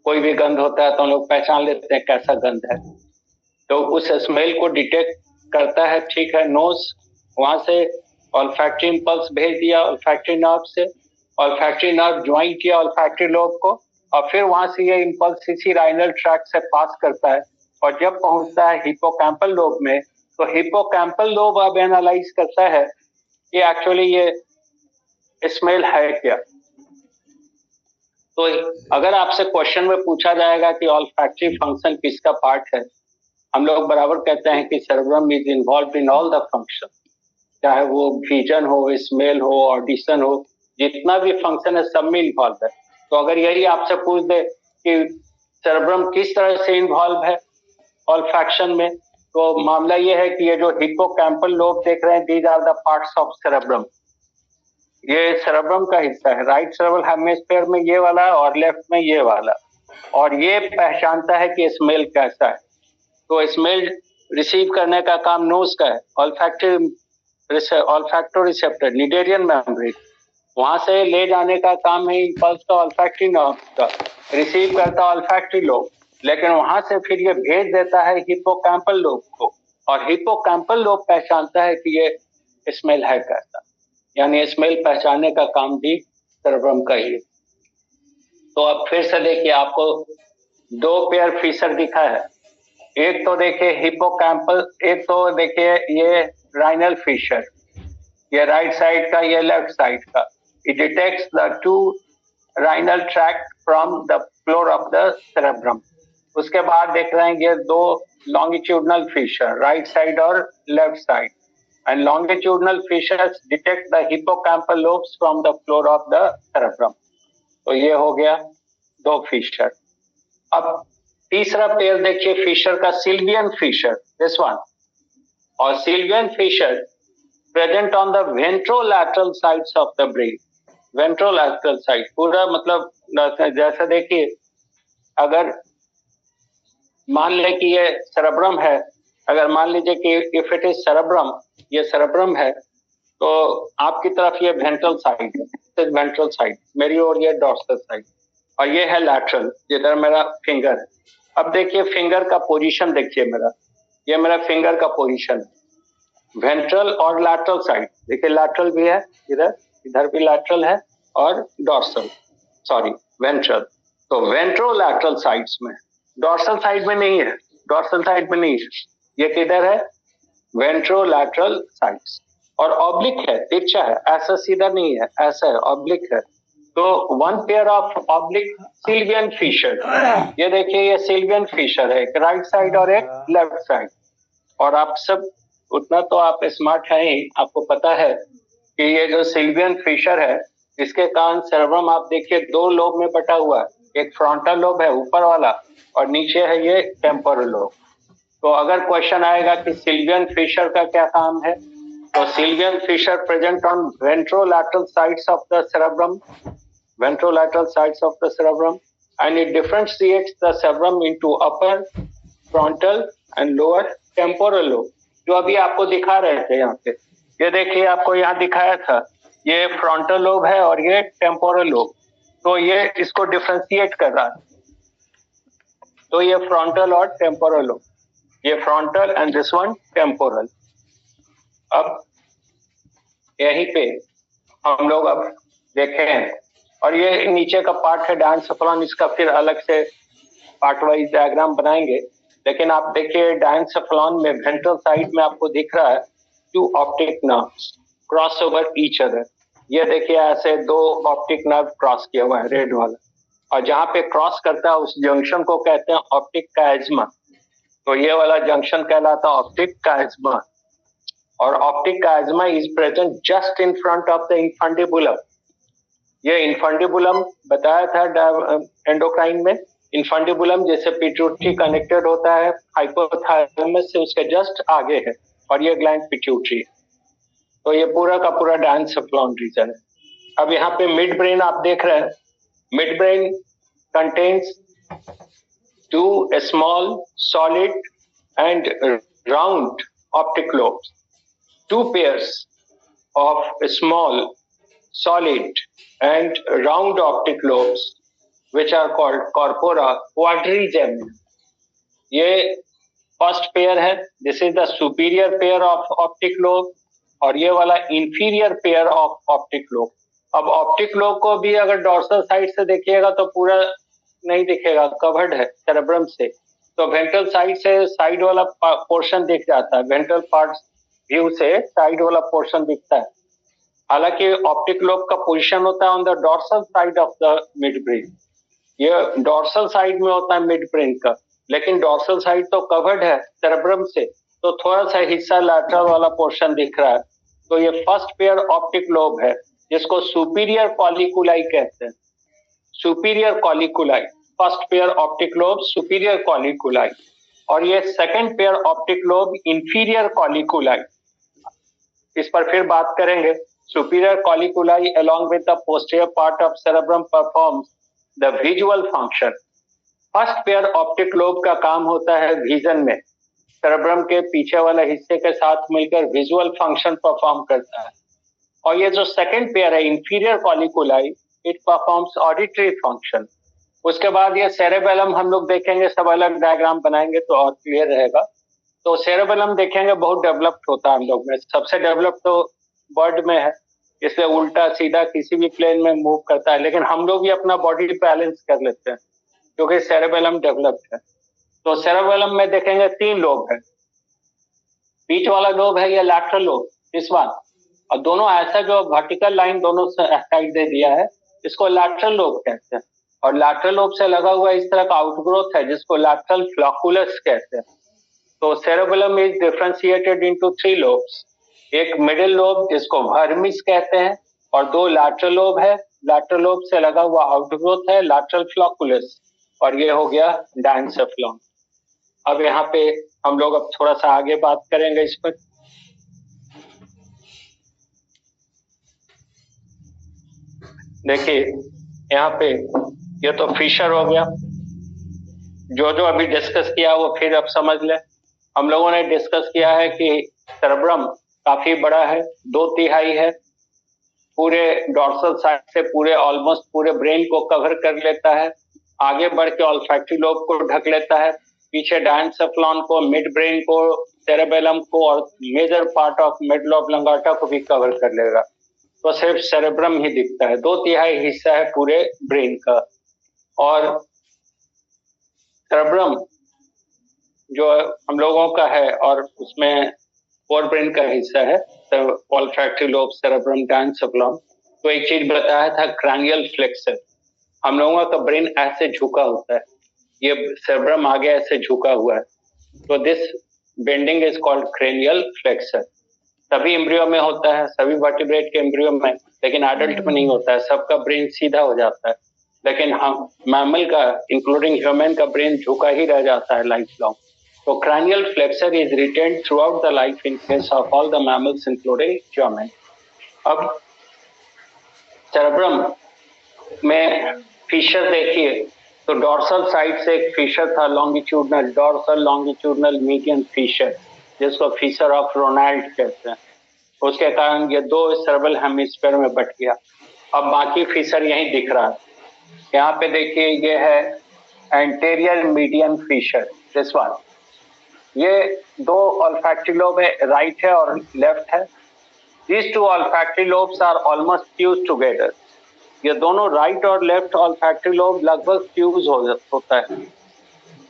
कोई भी गंध होता है तो हम लोग पहचान लेते हैं कैसा गंध है, तो उस स्मेल को डिटेक्ट करता है, ठीक है, नोज। वहां से ऑल्फैक्टरी इंपल्स भेज दिया ऑल्फैक्टरी नर्व से, ऑल्फैक्टरी नर्व ज्वाइन किया ऑल्फैक्टरी लोब को, और फिर वहां से ये इंपल्स इसी राइनल ट्रैक्ट से पास करता है, और जब पहुंचता है हिप्पोकैम्पल लोब में, तो हिप्पोकैम्पल लोब अब एनालाइज करता है कि एक्चुअली ये स्मेल है क्या। तो अगर आपसे क्वेश्चन में पूछा जाएगा कि ऑल्फैक्टरी फंक्शन किसका पार्ट है, हम लोग बराबर कहते हैं कि cerebrum is involve in all the function, चाहे वो विजन हो, स्मेल हो, ऑडिशन हो, जितना भी फंक्शन है सब में इन्वॉल्व है। तो अगर यही आपसे पूछ दे कि सेरेब्रम किस तरह से इन्वॉल्व है ऑल्फैक्शन में, तो मामला ये है कि ये जो हिप्पोकैम्पल लोब देख रहे हैं, these are the parts of cerebrum. ये सेरेब्रम का हिस्सा है, राइट सेरेब्रल हेमिस्फीयर में ये वाला और लेफ्ट में ये वाला, और ये पहचानता है कि स्मेल कैसा है। तो स्मेल रिसीव करने का काम नोज का है, ऑल्फैक्टो रिसेप्टर नीडेरियन मेम्ब्रेन, वहां से ले जाने का काम है इंपल्स का ऑल्फैक्टरी नर्व का, रिसीव करता ऑल्फैक्टरी लोब, लेकिन वहां से फिर ये भेज देता है हिप्पोकैम्पल लोब को, और हिप्पोकैम्पल लोब पहचानता है कि ये स्मेल है कैसा, यानी स्मेल पहचानने का काम भी सेरेब्रम का ही है। तो अब फिर से देखिए, आपको दो पेयर फिशर दिखा है, एक तो देखिए हिप्पोकैम्पल, एक तो देखिए ये राइनल फिशर, ये राइट साइड का, ये लेफ्ट साइड का। It detects the two rhinal tract from the floor of the cerebrum. उसके बाद देख रहे हैं ये दो लॉन्गिट्यूडनल फिशर, राइट साइड और left side, and longitudinal fissures detect the hippocampal lobes from the floor of the cerebrum. तो ये हो गया दो फिशर। अब तीसरा पेयर देखिए फिशर का, सिल्वियन फिशर, दिस वन। और Sylvian fissure present on the ventrolateral sides of the brain. Ventrolateral side पूरा मतलब जैसा देखिए, अगर मान ले कि ये सेरेब्रम है, अगर मान लीजिए कि इफ इट इज सेरेब्रम, ये सेरेब्रम है, तो आपकी तरफ ये वेंट्रल साइड है, वेंट्रल साइड, मेरी ओर ये डॉर्सल साइड, और ये है लैटरल जिधर मेरा फिंगर है। अब देखिए फिंगर का पोजीशन देखिए मेरा, ये मेरा फिंगर का पोजीशन है, वेंट्रल और लैटरल साइड। देखिए लैटरल भी है, इधर इधर भी लैटरल है, और डॉर्सल, सॉरी वेंट्रल। तो वेंट्रोलैटरल साइड्स में, डॉर्सल साइड में नहीं है, डॉर्सल साइड में नहीं है, ये किधर है, वेंट्रोलैटरल साइड्स। और ऑब्लिक है, तिरछा है, ऐसा सीधा नहीं है, ऐसा है, ऑब्लिक है। तो one pair of oblique sylvian fissure, ये देखिए ये सिल्वियन फिशर है, एक राइट साइड और एक लेफ्ट साइड। और आप सब उतना तो आप स्मार्ट हैं ही, आपको पता है कि ये जो सिल्वियन फिशर है, इसके कारण सेरेब्रम आप देखिए दो लोब में बटा हुआ है, एक फ्रंटल लोब है ऊपर वाला, और नीचे है ये टेम्पोरल लोब। तो अगर क्वेश्चन आएगा कि सिल्वियन फिशर का क्या काम है, तो Sylvian fissure present on ventrolateral sides of the cerebrum, ventrolateral sides of the cerebrum, and it differentiates the cerebrum into upper frontal and lower temporal lobe, जो अभी आपको दिखा रहे थे यहाँ पे। ये देखिए आपको यहाँ दिखाया था, ये फ्रंटल लोब है और ये टेम्पोरल लोब, तो ये इसको डिफरेंशिएट कर रहा है। तो ये फ्रंटल और टेम्पोरल लोब, ये frontal and this one temporal. अब यहीं पे हम लोग अब देखें, और ये नीचे का पार्ट है डायनसेफलॉन, इसका फिर अलग से पार्ट वाइज डायग्राम बनाएंगे। लेकिन आप देखिए डायनसेफलॉन में वेंट्रल साइड में आपको दिख रहा है two optic nerves cross over each other. ये देखिए ऐसे दो ऑप्टिक नर्व क्रॉस किया हुआ है, रेड वाला, और जहां पे क्रॉस करता है उस जंक्शन को कहते हैं ऑप्टिक काइज़्मा। तो ये वाला जंक्शन कहलाता है ऑप्टिक काइज़्मा, और optic chiasma is present just in front of the infundibulum. ये इन्फंडिबुलम बताया था एंडोक्राइन में, इन्फंडिबुलम जैसे पिट्यूटरी कनेक्टेड होता है हाइपोथैलेमस से, उसके जस्ट आगे है, और ये ग्लैंड पिट्यूटरी है। तो ये पूरा का पूरा डायनसेफलॉन रीजन है। अब यहाँ पे मिड ब्रेन आप देख रहे हैं, mid brain contains two small solid and round optic lobes, two pairs of small solid and round optic lobes which are called corpora quadrigemina. ये फर्स्ट पेयर है, this is the superior pair of optic lobe, और ये वाला inferior pair of optic lobe. अब ऑप्टिक लोब को भी अगर डॉर्सल साइड से देखिएगा तो पूरा नहीं दिखेगा, कवर्ड है सेरेब्रम से, तो वेंट्रल साइड से साइड वाला पोर्शन दिख जाता है, वेंट्रल पार्ट व्यू से साइड वाला पोर्शन दिखता है। हालांकि ऑप्टिक लोब का पोजीशन होता है on the dorsal side of the mid brain, ये डॉर्सल साइड में होता है मिड ब्रेन का, लेकिन डॉर्सल साइड तो कवर्ड है सेरेब्रम से, तो थोड़ा सा हिस्सा लैटरल वाला पोर्शन दिख रहा है। तो ये फर्स्ट पेयर ऑप्टिक लोब है जिसको सुपीरियर कॉलिकुलाई कहते हैं, superior कॉलिकुलाई, first pair optic lobe superior कॉलिकुलाई, और ये second pair optic lobe inferior कॉलिकुलाई। इस पर फिर बात करेंगे। Superior colliculi along with the posterior part of cerebrum performs the visual function. First pair optic lobe का काम होता है विजन में, cerebrum के पीछे वाले हिस्से के साथ मिलकर visual function परफॉर्म करता है। और ये जो second pair है inferior colliculi, it performs auditory function. उसके बाद ये cerebellum हम लोग देखेंगे, सब अलग डायग्राम बनाएंगे तो और क्लियर रहेगा। तो cerebellum देखेंगे बहुत डेवलप्ड होता है हम लोग में, सबसे डेवलप्ड तो बर्ड में है, इसलिए उल्टा सीधा किसी भी प्लेन में मूव करता है, लेकिन हम लोग भी अपना बॉडी बैलेंस कर लेते हैं क्योंकि सेरेबेलम डेवलप्ड है। तो सेरेबेलम में देखेंगे तीन लोब है, बीच वाला लोब है ये लैटरल लोब, इस वन, और दोनों ऐसा जो वर्टिकल लाइन दोनों साइड दे दिया है इसको लैटरल लोब कहते हैं, और लैटरल लोब से लगा हुआ इस तरह का आउटग्रोथ है जिसको लैटरल फ्लॉकुलस कहते हैं। तो cerebellum is differentiated into three lobes, एक मिडिल लोब जिसको वर्मिस कहते हैं, और दो लैटरल लोब है, लैटरल लोब से लगा हुआ आउटग्रोथ है लैटरल फ्लॉकुलस, और ये हो गया डायनसेफलॉन। अब यहाँ पे हम लोग अब थोड़ा सा आगे बात करेंगे इस पर। देखिए यहाँ पे ये तो फिशर हो गया, जो अभी डिस्कस किया वो फिर अब समझ ले। हम लोगों ने डिस्कस किया है कि सेरेब्रम काफी बड़ा है, 2/3 है, पूरे डॉर्सल साइड से पूरे ऑलमोस्ट पूरे ब्रेन को कवर कर लेता है, आगे बढ़ के ऑल्फैक्टरी लोब को ढक लेता है, पीछे डायंसेफ्लॉन को, मिड ब्रेन को, सेरेबेलम को और major part of medulla oblongata को भी कवर कर लेगा। तो सिर्फ सेरेब्रम ही दिखता है, 2/3 हिस्सा है पूरे ब्रेन का। और सेरेब्रम जो हम लोगों का है और उसमें फोर ब्रेन का हिस्सा है, ऑल्फैक्टरी लोब, सेरेब्रम, डायंसेफ्लॉन। तो एक चीज बताया था, क्रैनियल फ्लेक्सर। हम लोगों का ब्रेन ऐसे झुका होता है, ये सेरेब्रम आगे ऐसे झुका हुआ है, तो this bending is called cranial flexor. सभी एम्ब्रियो में होता है, सभी वर्टिब्रेट के एम्ब्रियो में, लेकिन एडल्ट में नहीं होता है, सबका ब्रेन सीधा हो जाता है। लेकिन हम मैमल का, इंक्लूडिंग ह्यूमन का, ब्रेन झुका ही रह जाता है life long. So cranial flexor is retained throughout the life in case of all the mammals, including human. अब cerebrum में फीचर देखिए, तो डॉर्सल साइड से एक फीचर था, longitudinal, dorsal longitudinal median feature, जिसको फीचर ऑफ रोनाल्ड कहते हैं। उसके कारण ये दो सेरेब्रल हेमिस्फीयर में बट गया। अब बाकी फीचर यही दिख रहा है, यहाँ पे देखिए, ये है anterior median feature, this one. ये दो ऑल्फैक्टरी लोब है, राइट है और लेफ्ट है। These two olfactory lobes are almost fused together. ये दोनों राइट और लेफ्ट ऑल्फैक्टरी लोब लगभग फ्यूज होता है।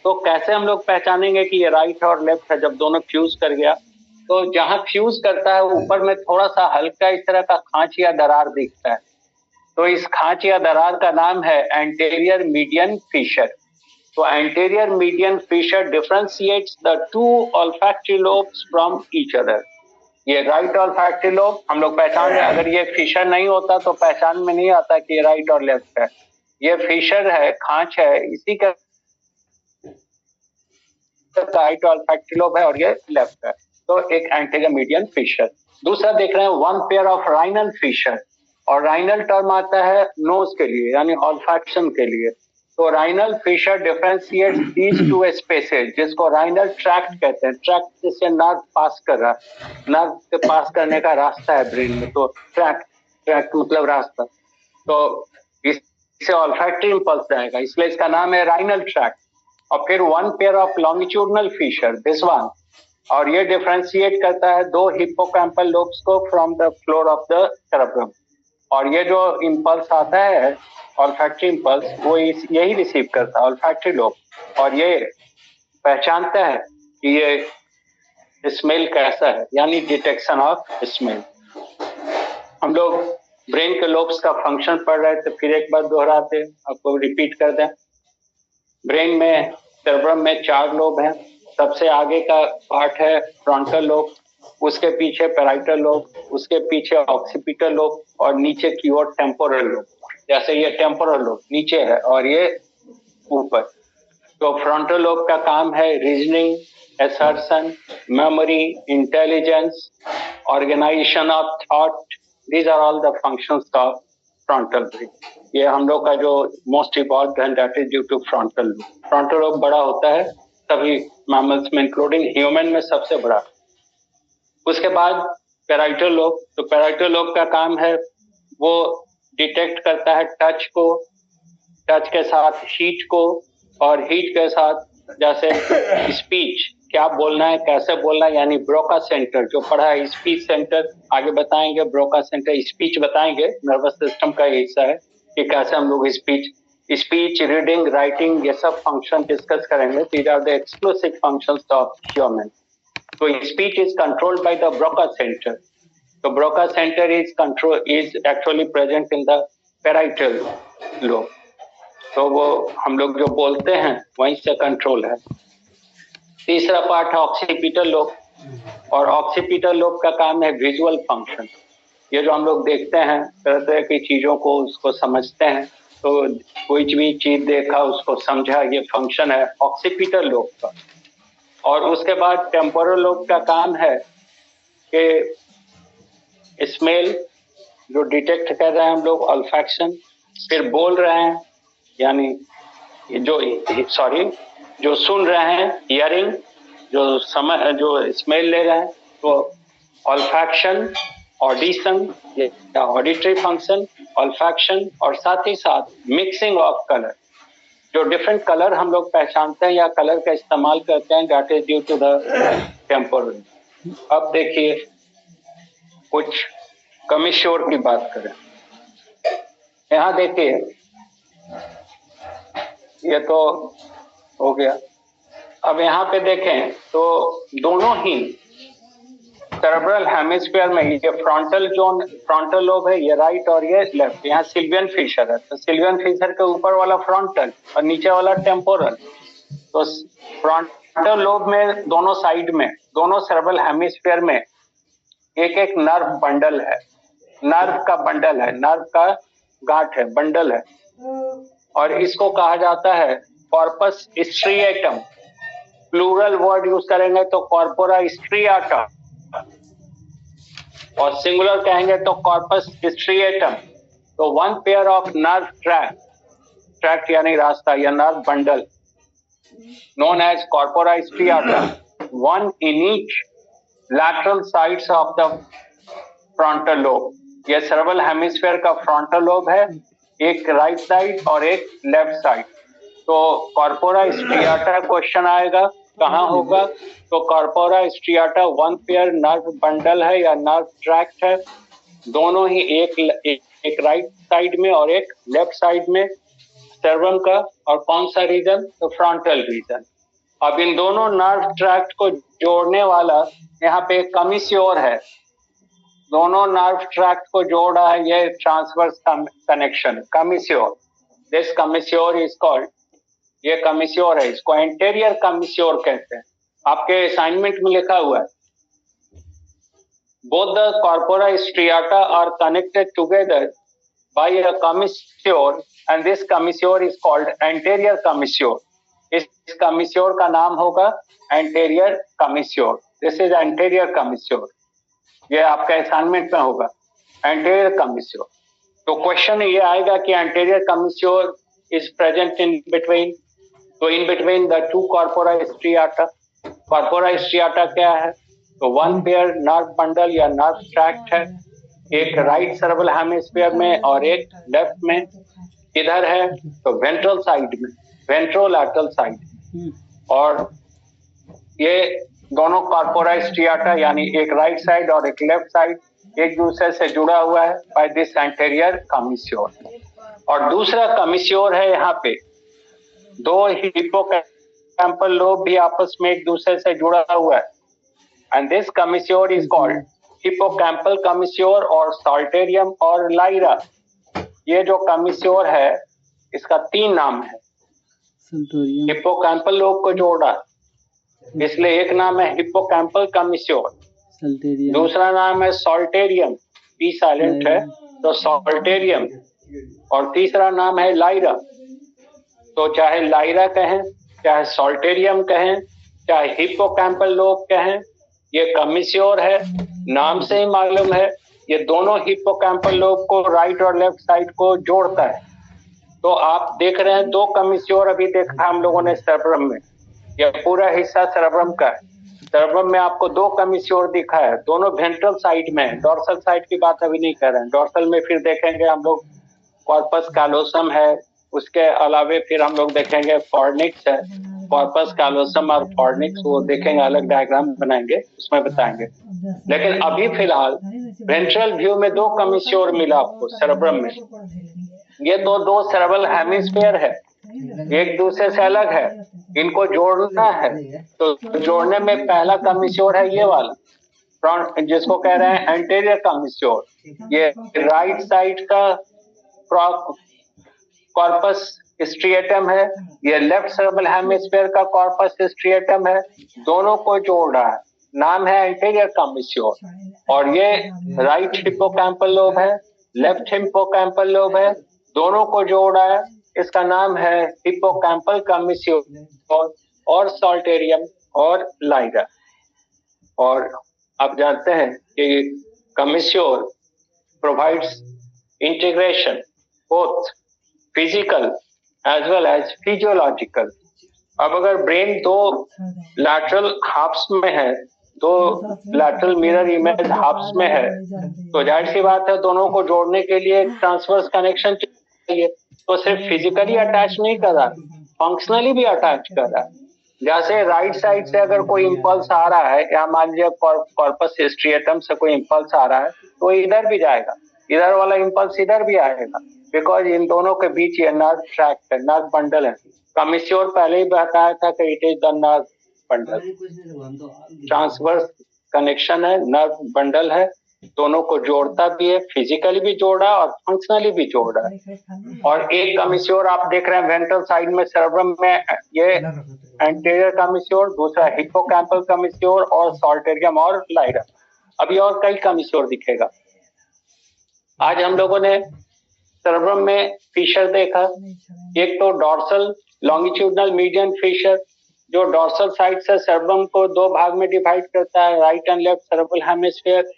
तो कैसे हम लोग पहचानेंगे कि ये राइट और लेफ्ट है जब दोनों फ्यूज कर गया? तो जहां फ्यूज करता है ऊपर में थोड़ा सा हल्का इस तरह का खांच या दरार दिखता है, तो इस खांच या दरार का नाम है anterior median feature. So anterior median fissure differentiates the two olfactory lobes from each other. ये राइट olfactory lobe हम लोग पहचान रहे हैं, अगर ये फिशर नहीं होता तो पहचान में नहीं आता कि ये राइट और लेफ्ट है। ये फिशर है, खांच है, इसी का राइट olfactory lobe है और ये लेफ्ट है, तो एक एंटीरियर मीडियन फिशर। दूसरा देख रहे हैं वन पेयर ऑफ राइनल फिशर, और राइनल टर्म आता है नोज के लिए, यानी ऑल्फैक्शन के लिए। तो rhinal fissure differentiates these two spaces, जिसको राइनल ट्रैक्ट कहते हैं। ट्रैक्ट जिससे नर्व पास कर रहा है, नर्व के पास करने का रास्ता है ब्रेन में, तो ट्रैक्ट मतलब रास्ता। तो इससे ऑल्फैक्टरी इंपल्स जाएगा, इसलिए इसका नाम है राइनल ट्रैक्ट। और फिर one pair of longitudinal fissure, this one, और ये डिफरेंशिएट करता है दो हिप्पोकैम्पल लोब्स को from the floor of the cerebrum. और ये जो इंपल्स आता है ऑल्फैक्टरी इंपल्स, वो यही रिसीव करता है ऑल्फैक्टरी लोब, और ये पहचानता है कि ये स्मेल कैसा है, यानी डिटेक्शन ऑफ स्मेल। हम लोग ब्रेन के लोब्स का फंक्शन पढ़ रहे थे, फिर एक बार दोहराते, आपको रिपीट कर दें। ब्रेन में, सेरेब्रम में 4 लोब हैं। सबसे आगे का पार्ट है फ्रंटल लोब, उसके पीछे पैराइटल लोब, उसके पीछे ऑक्सीपिटल लोब, और नीचे की ओर टेम्पोरल लोब। जैसे ये टेम्पोरल लोब नीचे है और ये ऊपर। तो फ्रंटल लोब का काम है reasoning, assertion, memory, intelligence, organisation of thought. These are all the functions of frontal brain. ये हम लोग का जो most evolved, that is due to frontal lobe. Frontal lobe बड़ा होता है सभी मैमल्स में, इंक्लूडिंग ह्यूमन में सबसे बड़ा। उसके बाद पैराइटल लोब। तो पैराइटल लोब का काम है, वो डिटेक्ट करता है टच को, टच के साथ हीट को, और हीट के साथ जैसे स्पीच, क्या बोलना है, कैसे बोलना है, यानी ब्रोका सेंटर जो पढ़ा है, स्पीच सेंटर आगे बताएंगे, ब्रोका सेंटर स्पीच बताएंगे, नर्वस सिस्टम का हिस्सा है कि कैसे हम लोग स्पीच, रीडिंग, राइटिंग, ये सब फंक्शन डिस्कस करेंगे। These are the exclusive functions of human. So speech is controlled by the Broca center. The Broca center is actually present in the parietal lobe. तो वो हम लोग जो बोलते हैं वहीं से कंट्रोल है। तीसरा पार्ट है ऑक्सीपिटल लोब, और ऑक्सीपिटल लोब का काम है विजुअल फंक्शन। ये जो हम लोग देखते हैं, तरह तरह की चीजों को, उसको समझते हैं, तो कोई भी चीज देखा उसको समझा, ये फंक्शन है ऑक्सीपिटल लोब का। और उसके बाद टेम्पोरल लोब का काम है कि स्मेल जो डिटेक्ट कर रहे हैं हम लोग, ऑल्फैक्शन, फिर बोल रहे हैं, यानी जो सुन रहे हैं, हियरिंग, जो स्मेल ले रहे हैं, तो ऑल्फैक्शन, ऑडिशन या ऑडिटरी फंक्शन, ऑल्फैक्शन और साथ ही साथ मिक्सिंग ऑफ कलर। जो डिफरेंट कलर हम लोग पहचानते हैं या कलर का इस्तेमाल करते हैं, that is due to the temporal. अब देखिए कुछ कमिश्योर की बात करें। यहाँ देखिए ये तो हो गया। अब यहाँ पे देखें तो दोनों ही सेरेब्रल हेमिस्फीयर में ये फ्रंटल जोन, फ्रंटल लोब है, ये राइट और ये लेफ्ट। यहाँ सिल्वियन फिशर है, तो सिल्वियन फिशर के ऊपर वाला फ्रंटल और नीचे वाला टेम्पोरल। तो फ्रंटल लोब में दोनों साइड में, दोनों सेरेब्रल हेमिस्फीयर में एक एक नर्व बंडल है, नर्व का बंडल है, नर्व का गांठ है, बंडल है, और इसको कहा जाता है corpus striatum. Plural word use करेंगे तो कॉर्पोरा स्ट्रियाटा, और सिंगुलर कहेंगे तो कॉर्पस स्ट्रिएटम। तो one pair of nerve tract, tract यानी रास्ता या nerve bundle, known as corpora striata, one in each lateral sides of the frontal lobe. ये सेरेब्रल हेमिस्फीयर का फ्रंटल लोब है, एक राइट साइड और एक लेफ्ट साइड। तो कॉर्पोरा स्ट्रियाटा क्वेश्चन आएगा, कहाँ होगा? तो corpora striata one pair nerve bundle है या नर्व ट्रैक्ट है, दोनों ही एक राइट साइड में और एक लेफ्ट साइड में सेरेब्रम का। और कौन सा रीजन? तो फ्रंटल रीजन। अब इन दोनों नर्व ट्रैक्ट को जोड़ने वाला यहाँ पे कमिश्योर है, दोनों नर्व ट्रैक्ट को जोड़ रहा है ये transverse connection, commissure. This commissure is called, ये कमिश्योर है, इसको एंटेरियर कमिश्योर कहते हैं। आपके असाइनमेंट में लिखा हुआ है both the corpora striata are connected together by a commissure and this commissure is called anterior commissure. इस commissure का नाम होगा anterior commissure. This is anterior commissure. ये आपका असाइनमेंट में होगा anterior commissure. तो क्वेश्चन ये आएगा कि anterior commissure is present in between. तो in between the two corpora striata. corpora striata क्या है? तो वन पेयर नर्व बंडल या नर्व ट्रैक्ट है, एक राइट सेरेब्रल हेमिस्फीयर में और एक लेफ्ट में। किधर है? तो वेंट्रल साइड में, वेंट्रोलैटरल साइड। और ये दोनों कॉर्पोरा स्ट्रियाटा यानी एक राइट साइड और एक लेफ्ट साइड एक दूसरे से जुड़ा हुआ है बाय दिस एंटेरियर कमिश्योर। और दूसरा कमिश्योर है यहाँ पे, दो हिप्पोकैम्पल लोब भी आपस में एक दूसरे से जुड़ा हुआ है, and this commissure is called hippocampal commissure और salterium और lyra। ये जो कमिश्योर है इसका तीन नाम है, हिप्पोकैम्पल लोब को जोड़ा इसलिए एक नाम है हिप्पोकैम्पल कमिश्योर, दूसरा नाम है सॉल्टेरियम, पी साइलेंट है तो सॉल्टेरियम, और तीसरा नाम है लाइरा। तो चाहे लाइरा कहें, चाहे सॉल्टेरियम कहें, चाहे हिप्पोकैम्पल लोब कहें, ये कमिश्योर है। नाम से ही मालूम है ये दोनों हिप्पोकैम्पल लोब को राइट और लेफ्ट साइड को जोड़ता है। तो आप देख रहे हैं दो कमिश्योर अभी देखा हम लोगों ने सेरेब्रम में, ये पूरा हिस्सा सेरेब्रम का है। सेरेब्रम में आपको दो कमिश्योर दिखा है, दोनों वेंट्रल साइड में है, डोर्सल साइड की बात अभी नहीं कर रहे हैं। डोर्सल में फिर देखेंगे हम लोग कॉर्पस कैलोसम है, उसके अलावे फिर हम लोग देखेंगे फॉर्निक्स है, कॉर्पस कैलोसम और फॉर्निक्स वो देखेंगे, अलग डायग्राम बनाएंगे उसमें बताएंगे। लेकिन अभी फिलहाल वेंट्रल व्यू में दो कमिश्योर मिला आपको सेरेब्रम में। ये तो दो सेरेब्रल हेमिस्फीयर है, एक दूसरे से अलग है, इनको जोड़ना है। तो जोड़ने में पहला कमिश्योर है ये वाला फ्रंट, जिसको कह रहे हैं एंटेरियर कमिश्योर। ये राइट साइड का कॉर्पस स्ट्रिएटम है, ये लेफ्ट सेरेब्रल हेमिस्फीयर का कॉर्पस स्ट्रिएटम है, दोनों को जोड़ रहा है, नाम है एंटेरियर कमिश्योर। और ये राइट हिप्पोकैम्पल लोब है, लेफ्ट हिप्पोकैम्पल लोब है, दोनों को जोड़ रहा है, इसका नाम है हिप्पोकैम्पल कमिश्योर और सॉल्टेरियम और लाइरा। और आप जानते हैं कि commissure provides integration both physical as well as physiological. अब अगर ब्रेन दो लैटरल हाफ्स में है, दो लैटरल मिरर इमेज हाफ्स में है, तो जाहिर सी बात है दोनों को जोड़ने के लिए एक ट्रांसवर्स कनेक्शन चाहिए। तो सिर्फ फिजिकली अटैच नहीं कर रहा, फंक्शनली भी अटैच कर रहा है। जैसे राइट साइड से अगर कोई इंपल्स आ रहा है, या मान लीजिए कॉर्पस हिस्ट्रिएटम से कोई इंपल्स आ रहा है, तो इधर भी जाएगा, इधर वाला इंपल्स इधर भी आएगा, बिकॉज इन दोनों के बीच ये नर्व ट्रैक्ट है, नर्व बंडल है। कमिश्योर पहले ही बताया था कि it is the nerve bundle, transverse connection है, नर्व बंडल है, दोनों को जोड़ता भी है, फिजिकली भी जोड़ा और फंक्शनली भी जोड़ा है। और एक कमिश्योर आप देख रहे हैं वेंट्रल साइड में सेरेब्रम में, ये एंटीरियर कमिश्योर, दूसरा हिप्पोकैम्पल कमिश्योर और सॉल्टेरियम और लाइडम। अभी और कई कमिश्योर दिखेगा। आज हम लोगों ने सेरेब्रम में फीचर देखा, एक तो डॉर्सल लॉन्गिट्यूडनल मीडियन फीचर, जो डॉर्सल साइड से सेरेब्रम को दो भाग में डिवाइड करता है, right and left cerebral hemisphere.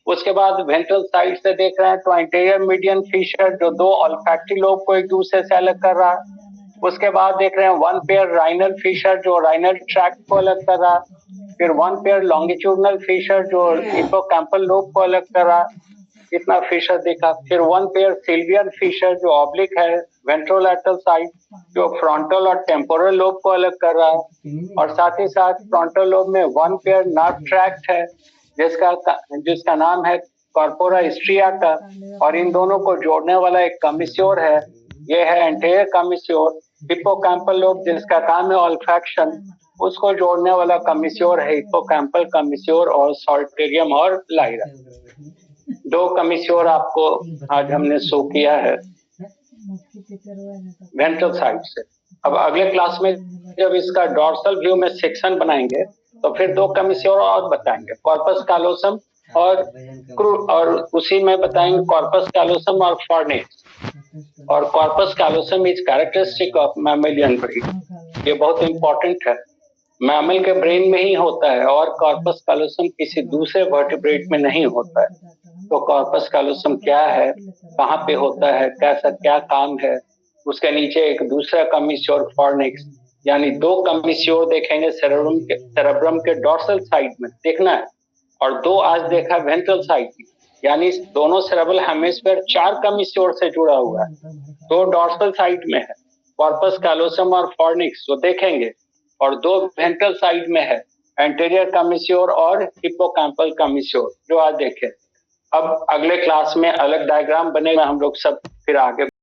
उसके बाद वेंट्रल साइड से देख रहे हैं तो एंटीरियर मीडियन फीचर, जो दो ऑल्फैक्टरी लोब को एक दूसरे से अलग कर रहा है। उसके बाद देख रहे हैं वन पेयर राइनल फीचर, जो राइनल ट्रैक्ट को अलग कर रहा है। फिर वन पेयर लॉन्गिट्यूडनल फीचर, जो हिप्पोकैम्पल लोब को अलग कर रहा है। इतना फीचर देखा। फिर वन पेयर सिल्वियन फीचर, जो ऑब्लिक है वेंट्रोलैटरल साइड, जो फ्रंटल और टेम्पोरल लोब को अलग कर रहा है। और साथ ही साथ फ्रंटल लोब में वन पेयर नर्व ट्रैक्ट है, जिसका नाम है कॉर्पोरा स्ट्रियाटा, और इन दोनों को जोड़ने वाला एक कमिश्योर है, ये है एंटीरियर कमिश्योर। हिप्पोकैम्पल लोब, जिसका काम है ऑल्फैक्शन, उसको जोड़ने वाला कमिश्योर है हिप्पोकैम्पल कमिश्योर और सॉल्टेरियम और लाइडम। दो कमिश्योर आपको आज हमने शो किया है वेंट्रल साइड से। अब अगले क्लास में जब इसका डॉर्सल व्यू में सेक्शन बनाएंगे तो फिर दो कमिश्योर और बताएंगे, कॉर्पस कैलोसम और उसी में बताएंगे कॉर्पस कैलोसम और फॉर्निक्स। और corpus callosum is characteristic of mammalian brain, ये बहुत इंपॉर्टेंट है, मैमल के ब्रेन में ही होता है और कॉर्पस कैलोसम किसी दूसरे वर्टिब्रेट में नहीं होता है। तो कॉर्पस कैलोसम क्या है, कहाँ पे होता है, कैसा क्या काम है, उसके नीचे एक दूसरा कमिश्योर फॉर्निक्स, यानी दो कमिश्योर देखेंगे सेरेब्रम के डॉर्सल साइड में देखना है, और दो आज देखा वेंट्रल साइड में, यानी दोनों सेरेब्रल हेमिस्फीयर चार कमिश्योर से जुड़ा हुआ है। दो डॉर्सल साइड में है कॉर्पस कैलोसम और फॉर्निक्स, वो देखेंगे, और दो वेंट्रल साइड में है एंटीरियर कमिश्योर और हिप्पोकैम्पल कमिश्योर, जो आज देखे। अब अगले क्लास में अलग डायग्राम बनेगा, हम लोग सब फिर आगे